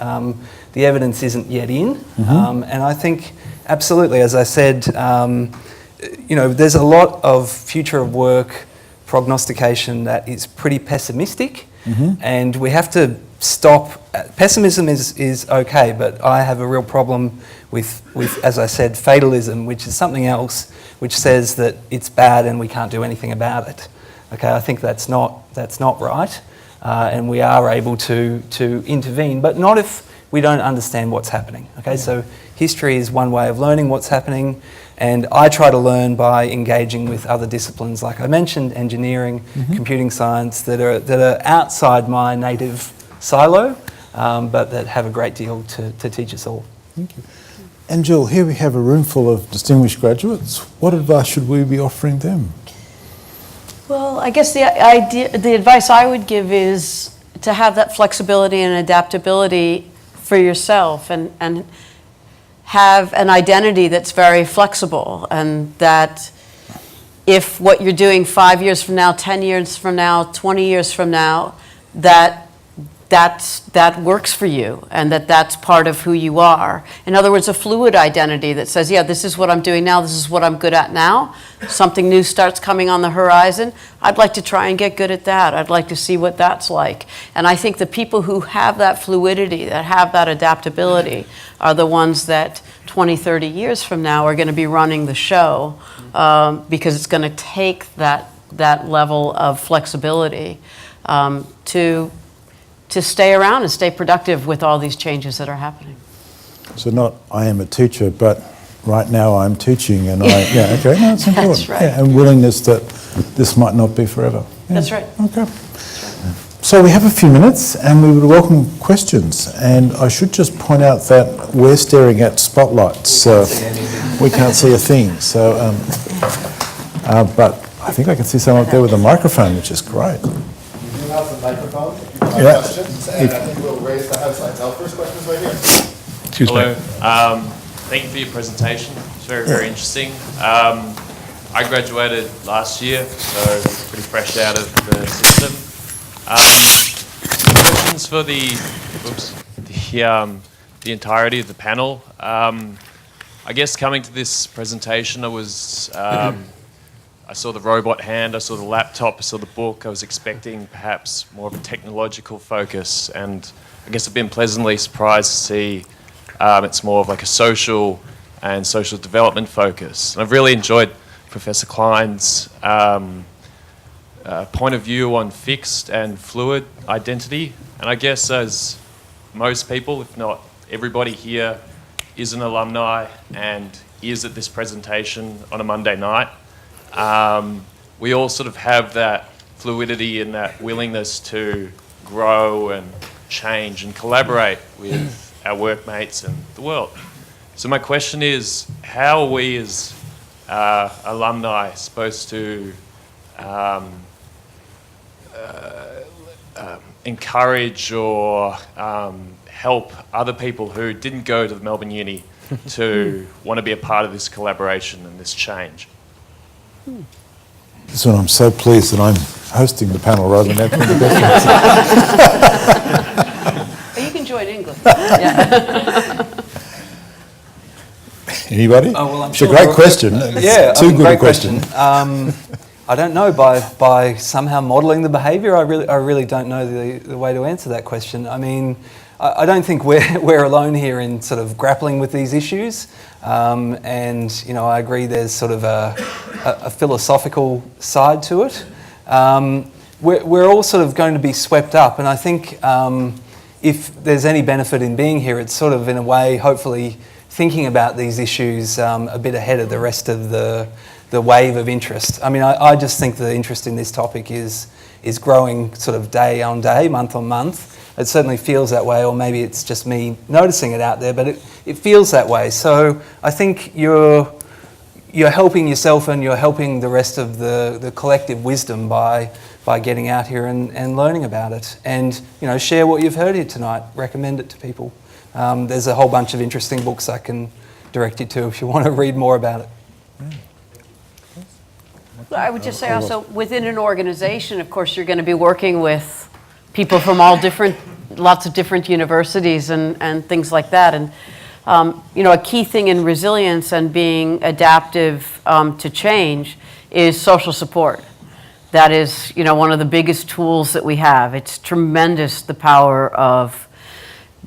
the evidence isn't yet in, and I think absolutely, as I said, there's a lot of future of work prognostication that is pretty pessimistic, and we have to stop. Pessimism is okay, but I have a real problem with, as I said, fatalism, which is something else which says that it's bad and we can't do anything about it. Okay, I think that's not right, and we are able to intervene, but not if we don't understand what's happening. Okay, so history is one way of learning what's happening, and I try to learn by engaging with other disciplines, like I mentioned, engineering, computing science, that are outside my native silo, but that have a great deal to teach us all. Thank you. And Jill, here we have a room full of distinguished graduates. What advice should we be offering them? Well, I guess the advice I would give is to have that flexibility and adaptability for yourself, and have an identity that's very flexible, and that if what you're doing 5 years from now, 10 years from now, 20 years from now, that works for you, and that's part of who you are. In other words, a fluid identity that says, yeah, this is what I'm doing now, this is what I'm good at now. Something new starts coming on the horizon. I'd like to try and get good at that. I'd like to see what that's like. And I think the people who have that fluidity, that have that adaptability, are the ones that 20, 30 years from now are going to be running the show, because it's going to take that level of flexibility to stay around and stay productive with all these changes that are happening. So not I am a teacher, but right now I'm teaching, and okay, no, it's important. That's right. Yeah, and willingness that this might not be forever. Yeah. That's right. Okay. So we have a few minutes, and we would welcome questions. And I should just point out that we're staring at spotlights. We can't see a thing. So, but I think I can see someone up there with a microphone, which is great. You do have the microphone. If you have Yeah. questions, and I think we'll raise the house lights. Our first question is right here. Excuse Hello. me. Thank you for your presentation. It's very, very interesting. I graduated last year, so pretty fresh out of the system. Questions for the entirety of the panel. I guess coming to this presentation, I saw the robot hand, I saw the laptop, I saw the book. I was expecting perhaps more of a technological focus, and I guess I've been pleasantly surprised to see it's more of like a social and social development focus. And I've really enjoyed Professor Klein's point of view on fixed and fluid identity. And I guess as most people, if not everybody here, is an alumni and is at this presentation on a Monday night, we all sort of have that fluidity and that willingness to grow and change and collaborate with our workmates and the world. So my question is, how are we as alumni supposed to encourage or help other people who didn't go to the Melbourne Uni to want to be a part of this collaboration and this change? So I'm so pleased that I'm hosting the panel rather than answering the questions. You can join England. Anybody? Oh, well, I'm it's sure a great we're- question. Yeah, It's too good a great question. I don't know, by somehow modelling the behaviour, I really don't know the way to answer that question. I mean, I don't think we're alone here in sort of grappling with these issues, and you know, I agree there's sort of a philosophical side to it. We're all sort of going to be swept up, and I think if there's any benefit in being here, it's sort of in a way, hopefully, thinking about these issues a bit ahead of the rest of the wave of interest. I mean, I just think the interest in this topic is growing sort of day on day, month on month. It certainly feels that way, or maybe it's just me noticing it out there, but it feels that way. So I think you're helping yourself and you're helping the rest of the collective wisdom by getting out here and learning about it. And, you know, share what you've heard here tonight, recommend it to people. There's a whole bunch of interesting books I can direct you to if you want to read more about it. I would just say also, within an organization, of course, you're going to be working with people from lots of different universities and things like that. And, you know, a key thing in resilience and being adaptive to change is social support. That is, you know, one of the biggest tools that we have. It's tremendous, the power of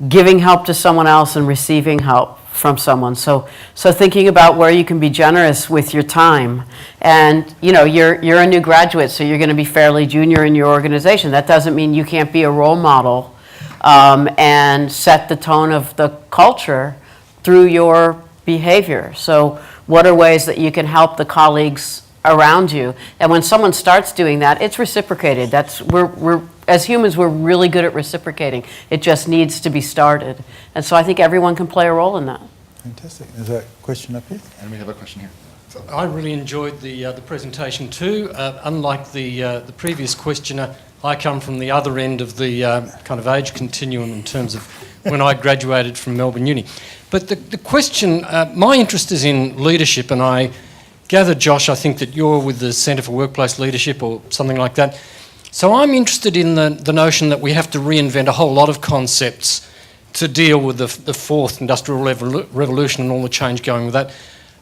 giving help to someone else and receiving help from someone. So thinking about where you can be generous with your time. And, you know, you're a new graduate, so you're going to be fairly junior in your organization. That doesn't mean you can't be a role model and set the tone of the culture through your behavior. So what are ways that you can help the colleagues around you? And when someone starts doing that, it's reciprocated. We're as humans, we're really good at reciprocating. It just needs to be started. And so I think everyone can play a role in that. Fantastic. There's a question up here. And we have a question here. I really enjoyed the presentation too. Unlike the previous questioner, I come from the other end of the kind of age continuum in terms of when I graduated from Melbourne Uni. But the question, my interest is in leadership, and I gather, Josh, I think that you're with the Centre for Workplace Leadership or something like that. So I'm interested in the notion that we have to reinvent a whole lot of concepts to deal with the fourth industrial revolution and all the change going with that.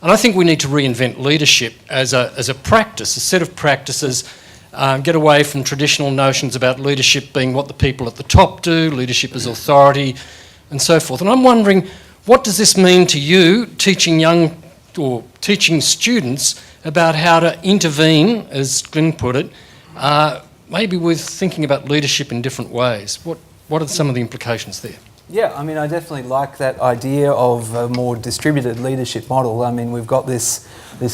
And I think we need to reinvent leadership as a practice, a set of practices, get away from traditional notions about leadership being what the people at the top do, leadership as authority, and so forth. And I'm wondering, what does this mean to you, teaching students about how to intervene, as Glyn put it, maybe with thinking about leadership in different ways? What are some of the implications there? Yeah, I mean, I definitely like that idea of a more distributed leadership model. I mean, we've got this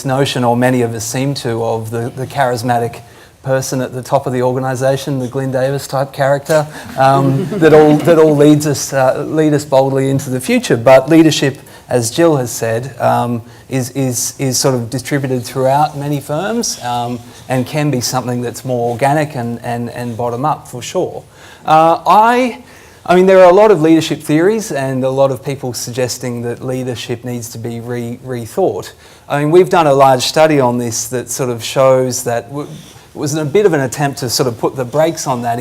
notion, or many of us seem to, of the charismatic person at the top of the organisation, the Glyn Davis type character, that all lead us boldly into the future. But leadership, as Jill has said, is sort of distributed throughout many firms and can be something that's more organic and bottom up for sure. I mean, there are a lot of leadership theories and a lot of people suggesting that leadership needs to be rethought. I mean, we've done a large study on this that sort of shows that it was a bit of an attempt to sort of put the brakes on that,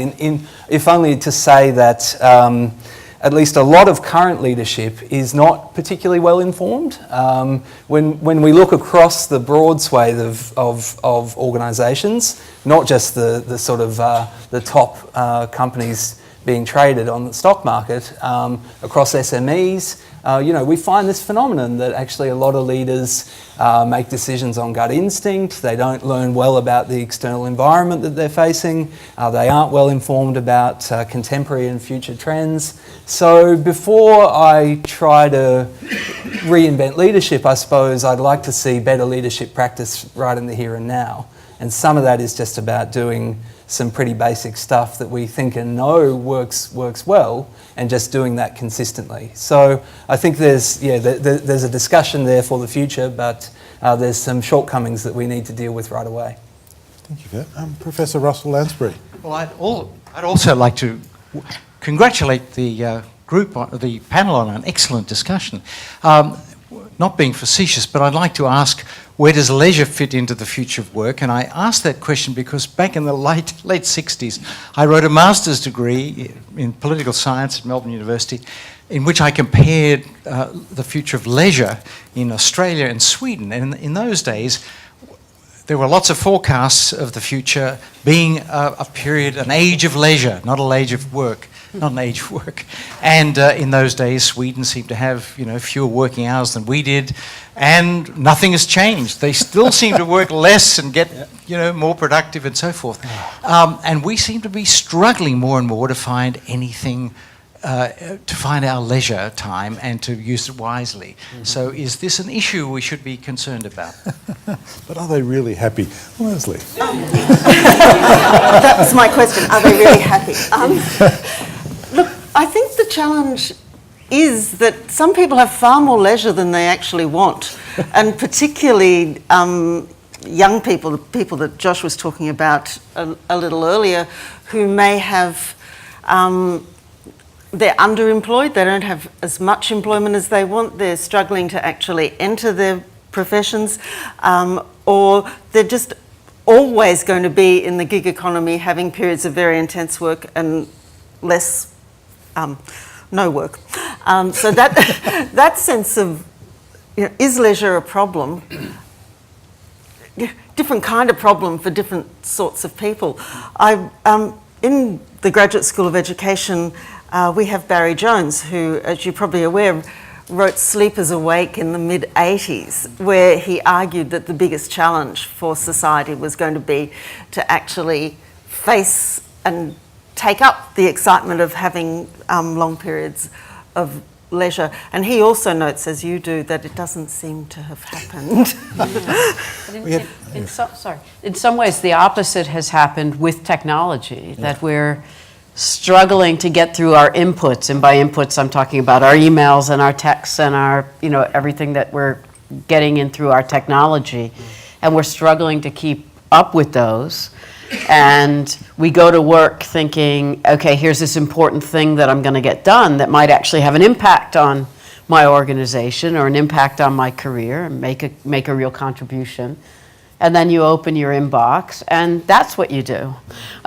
if only to say that at least a lot of current leadership is not particularly well informed. When we look across the broad swathe of organisations, not just the sort of the top companies being traded on the stock market, across SMEs, you know, we find this phenomenon that actually a lot of leaders make decisions on gut instinct. They don't learn well about the external environment that they're facing. They aren't well informed about contemporary and future trends. So before I try to reinvent leadership, I suppose I'd like to see better leadership practice right in the here and now. And some of that is just about doing some pretty basic stuff that we think and know works well, and just doing that consistently. So I think there's a discussion there for the future, but there's some shortcomings that we need to deal with right away. Thank you for that. Professor Russell Lansbury. Well, I'd also like to congratulate the group, the panel, on an excellent discussion. Not being facetious, but I'd like to ask, where does leisure fit into the future of work? And I asked that question because back in the late 60s, I wrote a master's degree in political science at Melbourne University, in which I compared the future of leisure in Australia and Sweden. And in those days, there were lots of forecasts of the future being a period, an age of leisure, not an age of work. Not an age of work. And in those days, Sweden seemed to have, fewer working hours than we did, and nothing has changed. They still seem to work less and get, more productive and so forth. And we seem to be struggling more and more to find anything, to find our leisure time and to use it wisely. Mm-hmm. So is this an issue we should be concerned about? But are they really happy? Leslie. That was my question. Are they really happy? Look, I think the challenge is that some people have far more leisure than they actually want, and particularly young people, the people that Josh was talking about a little earlier, who may have, they're underemployed, they don't have as much employment as they want, they're struggling to actually enter their professions, or they're just always going to be in the gig economy having periods of very intense work and less no work. So that sense of, is leisure a problem? Different kind of problem for different sorts of people. In the Graduate School of Education, we have Barry Jones, who, as you're probably aware, wrote Sleepers Awake in the mid-80s, where he argued that the biggest challenge for society was going to be to actually face and take up the excitement of having long periods of leisure. And he also notes, as you do, that it doesn't seem to have happened. In some ways, the opposite has happened with technology, that we're struggling to get through our inputs. And by inputs, I'm talking about our emails and our texts and our, everything that we're getting in through our technology. And we're struggling to keep up with those. And we go to work thinking, okay, here's this important thing that I'm going to get done that might actually have an impact on my organization or an impact on my career and make a real contribution. And then you open your inbox, and that's what you do.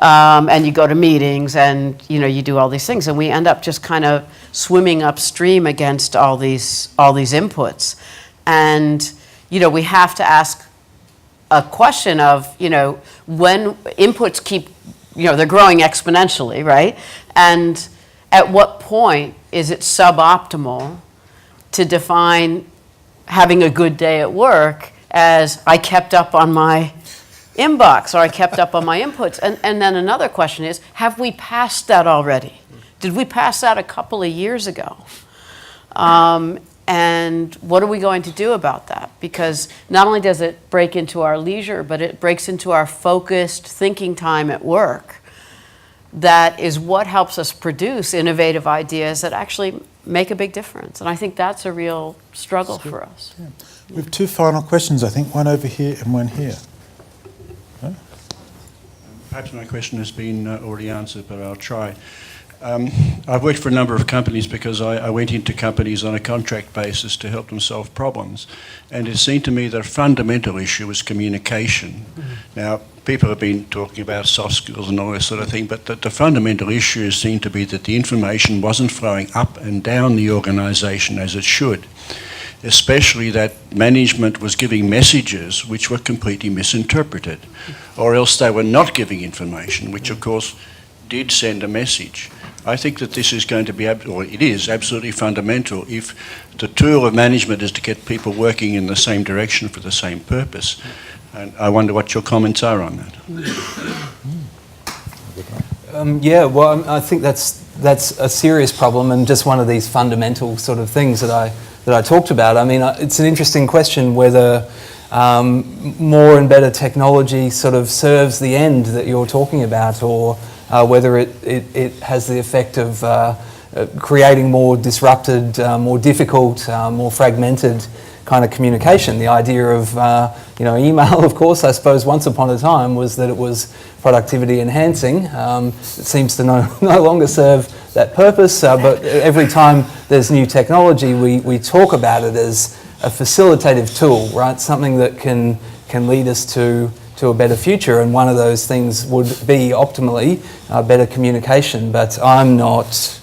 And you go to meetings, and you do all these things, and we end up just kind of swimming upstream against all these inputs. And we have to ask a question of, when inputs keep, they're growing exponentially, right? And at what point is it suboptimal to define having a good day at work as I kept up on my inbox or I kept up on my inputs? And then another question is, have we passed that already? Did we pass that a couple of years ago? And what are we going to do about that? Because not only does it break into our leisure, but it breaks into our focused thinking time at work. That is what helps us produce innovative ideas that actually make a big difference. And I think that's a real struggle for us. Yeah. We have two final questions, I think, one over here and one here. Huh? Perhaps my question has been already answered, but I'll try. I've worked for a number of companies because I went into companies on a contract basis to help them solve problems. And it seemed to me that a fundamental issue was communication. Mm-hmm. Now, people have been talking about soft skills and all this sort of thing, but the fundamental issue seemed to be that the information wasn't flowing up and down the organisation as it should. Especially that management was giving messages which were completely misinterpreted, or else they were not giving information, which of course did send a message. I think that this is going to be, or it is absolutely fundamental if the tool of management is to get people working in the same direction for the same purpose. And I wonder what your comments are on that. I think that's a serious problem and just one of these fundamental sort of things that I talked about. I mean, it's an interesting question whether more and better technology sort of serves the end that you're talking about, or whether it has the effect of creating more disrupted, more difficult, more fragmented kind of communication. The idea of email, of course, I suppose once upon a time was that it was productivity enhancing. It seems to no longer serve that purpose, but every time there's new technology, we talk about it as a facilitative tool, right? Something that can lead us to a better future, and one of those things would be optimally better communication, but I'm not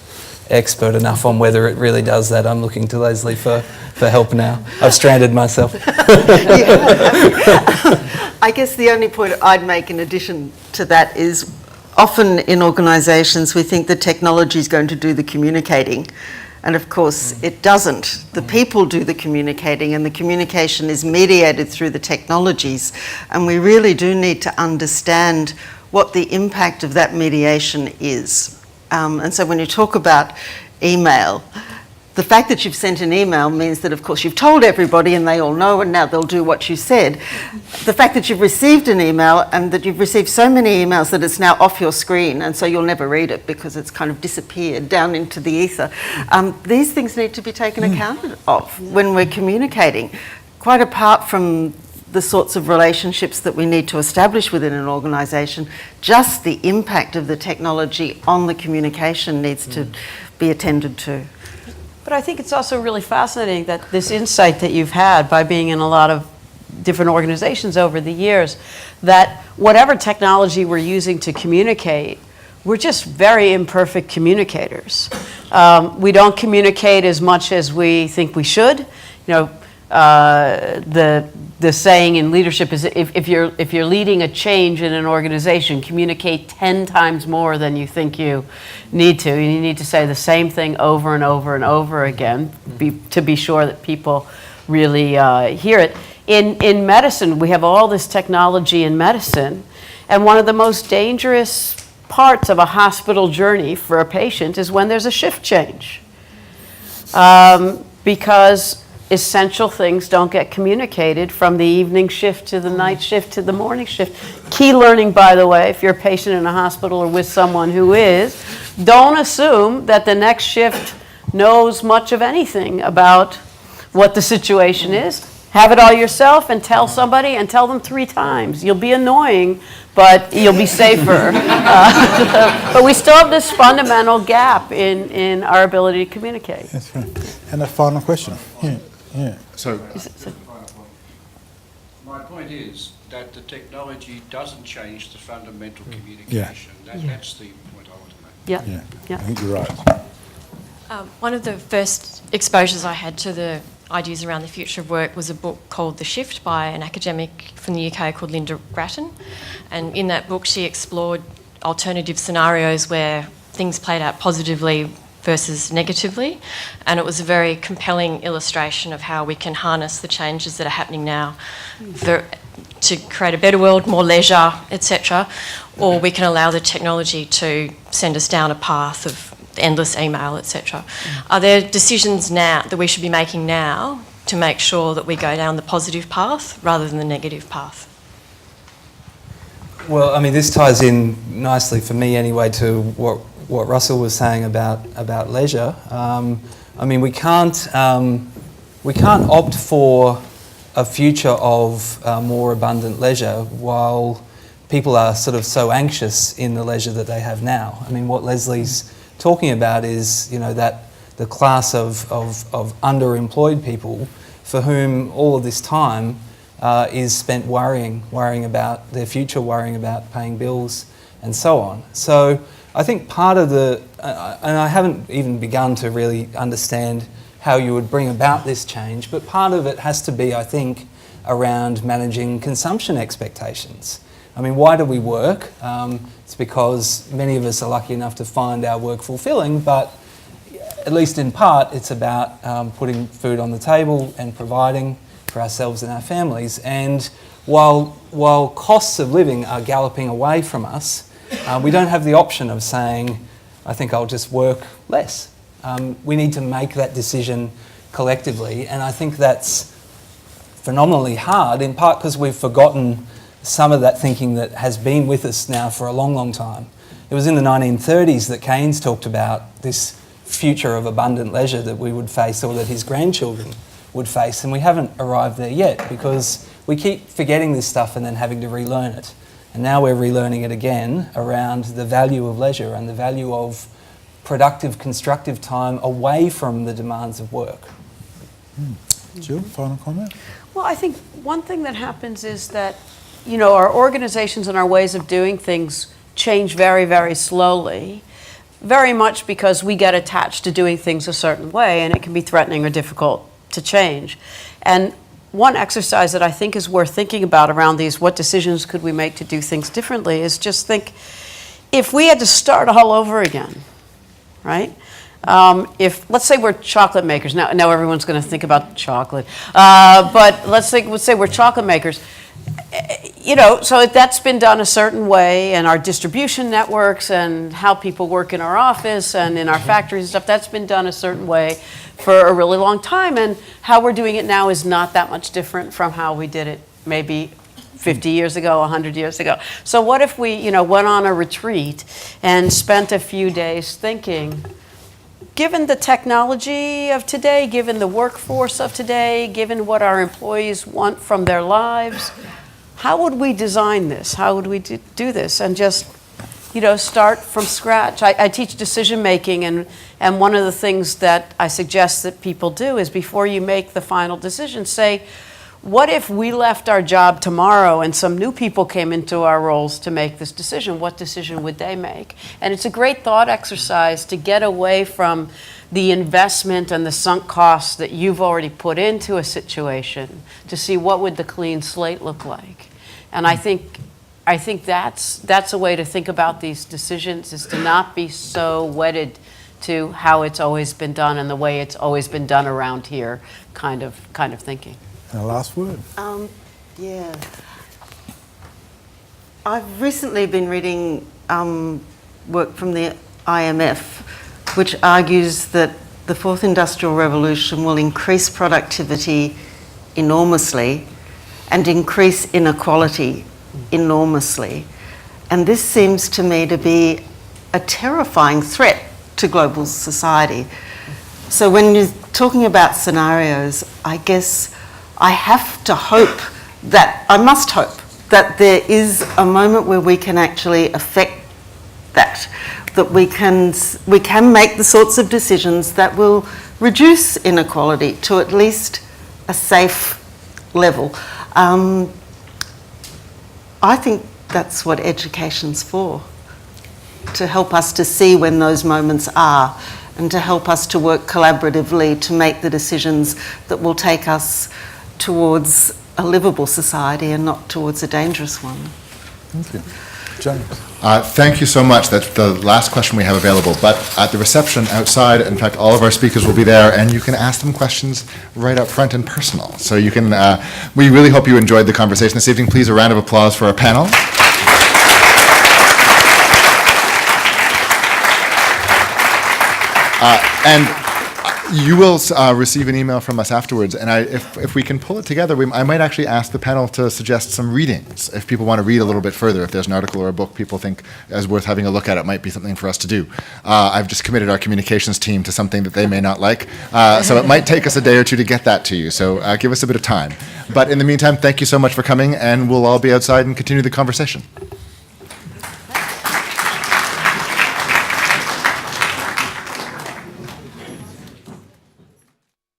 expert enough on whether it really does that. I'm looking to Leslie for help now. I've stranded myself. I guess the only point I'd make in addition to that is often in organisations we think the technology is going to do the communicating, and of course it doesn't. The people do the communicating, and the communication is mediated through the technologies, and we really do need to understand what the impact of that mediation is. And so when you talk about email, the fact that you've sent an email means that, of course, you've told everybody and they all know, and now they'll do what you said. The fact that you've received an email and that you've received so many emails that it's now off your screen, and so you'll never read it because it's kind of disappeared down into the ether. These things need to be taken account of when we're communicating, quite apart from the sorts of relationships that we need to establish within an organisation. Just the impact of the technology on the communication needs to be attended to. But I think it's also really fascinating that this insight that you've had by being in a lot of different organizations over the years, that whatever technology we're using to communicate, we're just very imperfect communicators. We don't communicate as much as we think we should. The saying in leadership is if you're leading a change in an organization, communicate 10 times more than you think you need to. And you need to say the same thing over and over and over again to be sure that people really hear it. In medicine, we have all this technology in medicine, and one of the most dangerous parts of a hospital journey for a patient is when there's a shift change. Because essential things don't get communicated from the evening shift to the night shift to the morning shift. Key learning, by the way, if you're a patient in a hospital or with someone who is, don't assume that the next shift knows much of anything about what the situation is. Have it all yourself and tell somebody, and tell them 3 times. You'll be annoying, but you'll be safer. But we still have this fundamental gap in our ability to communicate. That's right. And a final question. Yeah. So, My point is that the technology doesn't change the fundamental communication. That's the point I want to make. I think you're right. One of the first exposures I had to the ideas around the future of work was a book called The Shift by an academic from the UK called Linda Grattan. And in that book she explored alternative scenarios where things played out positively versus negatively, and it was a very compelling illustration of how we can harness the changes that are happening now to create a better world, more leisure, etc., or we can allow the technology to send us down a path of endless email, etc. Are there decisions now that we should be making now to make sure that we go down the positive path rather than the negative path? Well, I mean, this ties in nicely for me anyway to what Russell was saying about leisure. I mean, we can't opt for a future of more abundant leisure while people are sort of so anxious in the leisure that they have now. I mean, what Leslie's talking about is, that the class of underemployed people for whom all of this time is spent worrying about their future, worrying about paying bills and so on. So I think part of and I haven't even begun to really understand how you would bring about this change, but part of it has to be, I think, around managing consumption expectations. I mean, why do we work? It's because many of us are lucky enough to find our work fulfilling, but at least in part, it's about putting food on the table and providing for ourselves and our families. And while costs of living are galloping away from us, we don't have the option of saying, I think I'll just work less. We need to make that decision collectively, and I think that's phenomenally hard, in part because we've forgotten some of that thinking that has been with us now for a long, long time. It was in the 1930s that Keynes talked about this future of abundant leisure that we would face, or that his grandchildren would face, and we haven't arrived there yet because we keep forgetting this stuff and then having to relearn it. And now we're relearning it again around the value of leisure and the value of productive, constructive time away from the demands of work. Jill, final comment? Well, I think one thing that happens is that, you know, our organizations and our ways of doing things change very, very slowly, very much because we get attached to doing things a certain way, and it can be threatening or difficult to change. And one exercise that I think is worth thinking about around these, what decisions could we make to do things differently, is just think, if we had to start all over again, right? If, let's say we're chocolate makers. Now everyone's going to think about chocolate. But let's say we're chocolate makers. You know, so that's been done a certain way, and our distribution networks and how people work in our office and in our factories and stuff, that's been done a certain way for a really long time, and how we're doing it now is not that much different from how we did it maybe 50 years ago, 100 years ago. So what if we, you know, went on a retreat and spent a few days thinking, given the technology of today, given the workforce of today, given what our employees want from their lives, how would we design this? How would we do this? And just, you know, start from scratch. I teach decision making, and one of the things that I suggest that people do is, before you make the final decision, say, what if we left our job tomorrow and some new people came into our roles to make this decision? What decision would they make? And it's a great thought exercise to get away from the investment and the sunk costs that you've already put into a situation, to see what would the clean slate look like. And I think that's a way to think about these decisions, is to not be so wedded to how it's always been done and the way it's always been done around here kind of thinking. And a last word. Yeah. I've recently been reading work from the IMF, which argues that the fourth industrial revolution will increase productivity enormously and increase inequality enormously. And this seems to me to be a terrifying threat to global society. So when you're talking about scenarios, I guess I have to hope that, I must hope that there is a moment where we can actually affect that we can make the sorts of decisions that will reduce inequality to at least a safe level. I think that's what education's for, to help us to see when those moments are, and to help us to work collaboratively to make the decisions that will take us towards a livable society and not towards a dangerous one. Thank you. James. Thank you so much. That's the last question we have available. But at the reception outside, in fact, all of our speakers will be there, and you can ask them questions right up front and personal. So you can, we really hope you enjoyed the conversation this evening. Please, a round of applause for our panel. And you will receive an email from us afterwards, and if we can pull it together, I might actually ask the panel to suggest some readings. If people want to read a little bit further, if there's an article or a book people think is worth having a look at, it might be something for us to do. I've just committed our communications team to something that they may not like, so it might take us a day or two to get that to you, so give us a bit of time. But in the meantime, thank you so much for coming, and we'll all be outside and continue the conversation.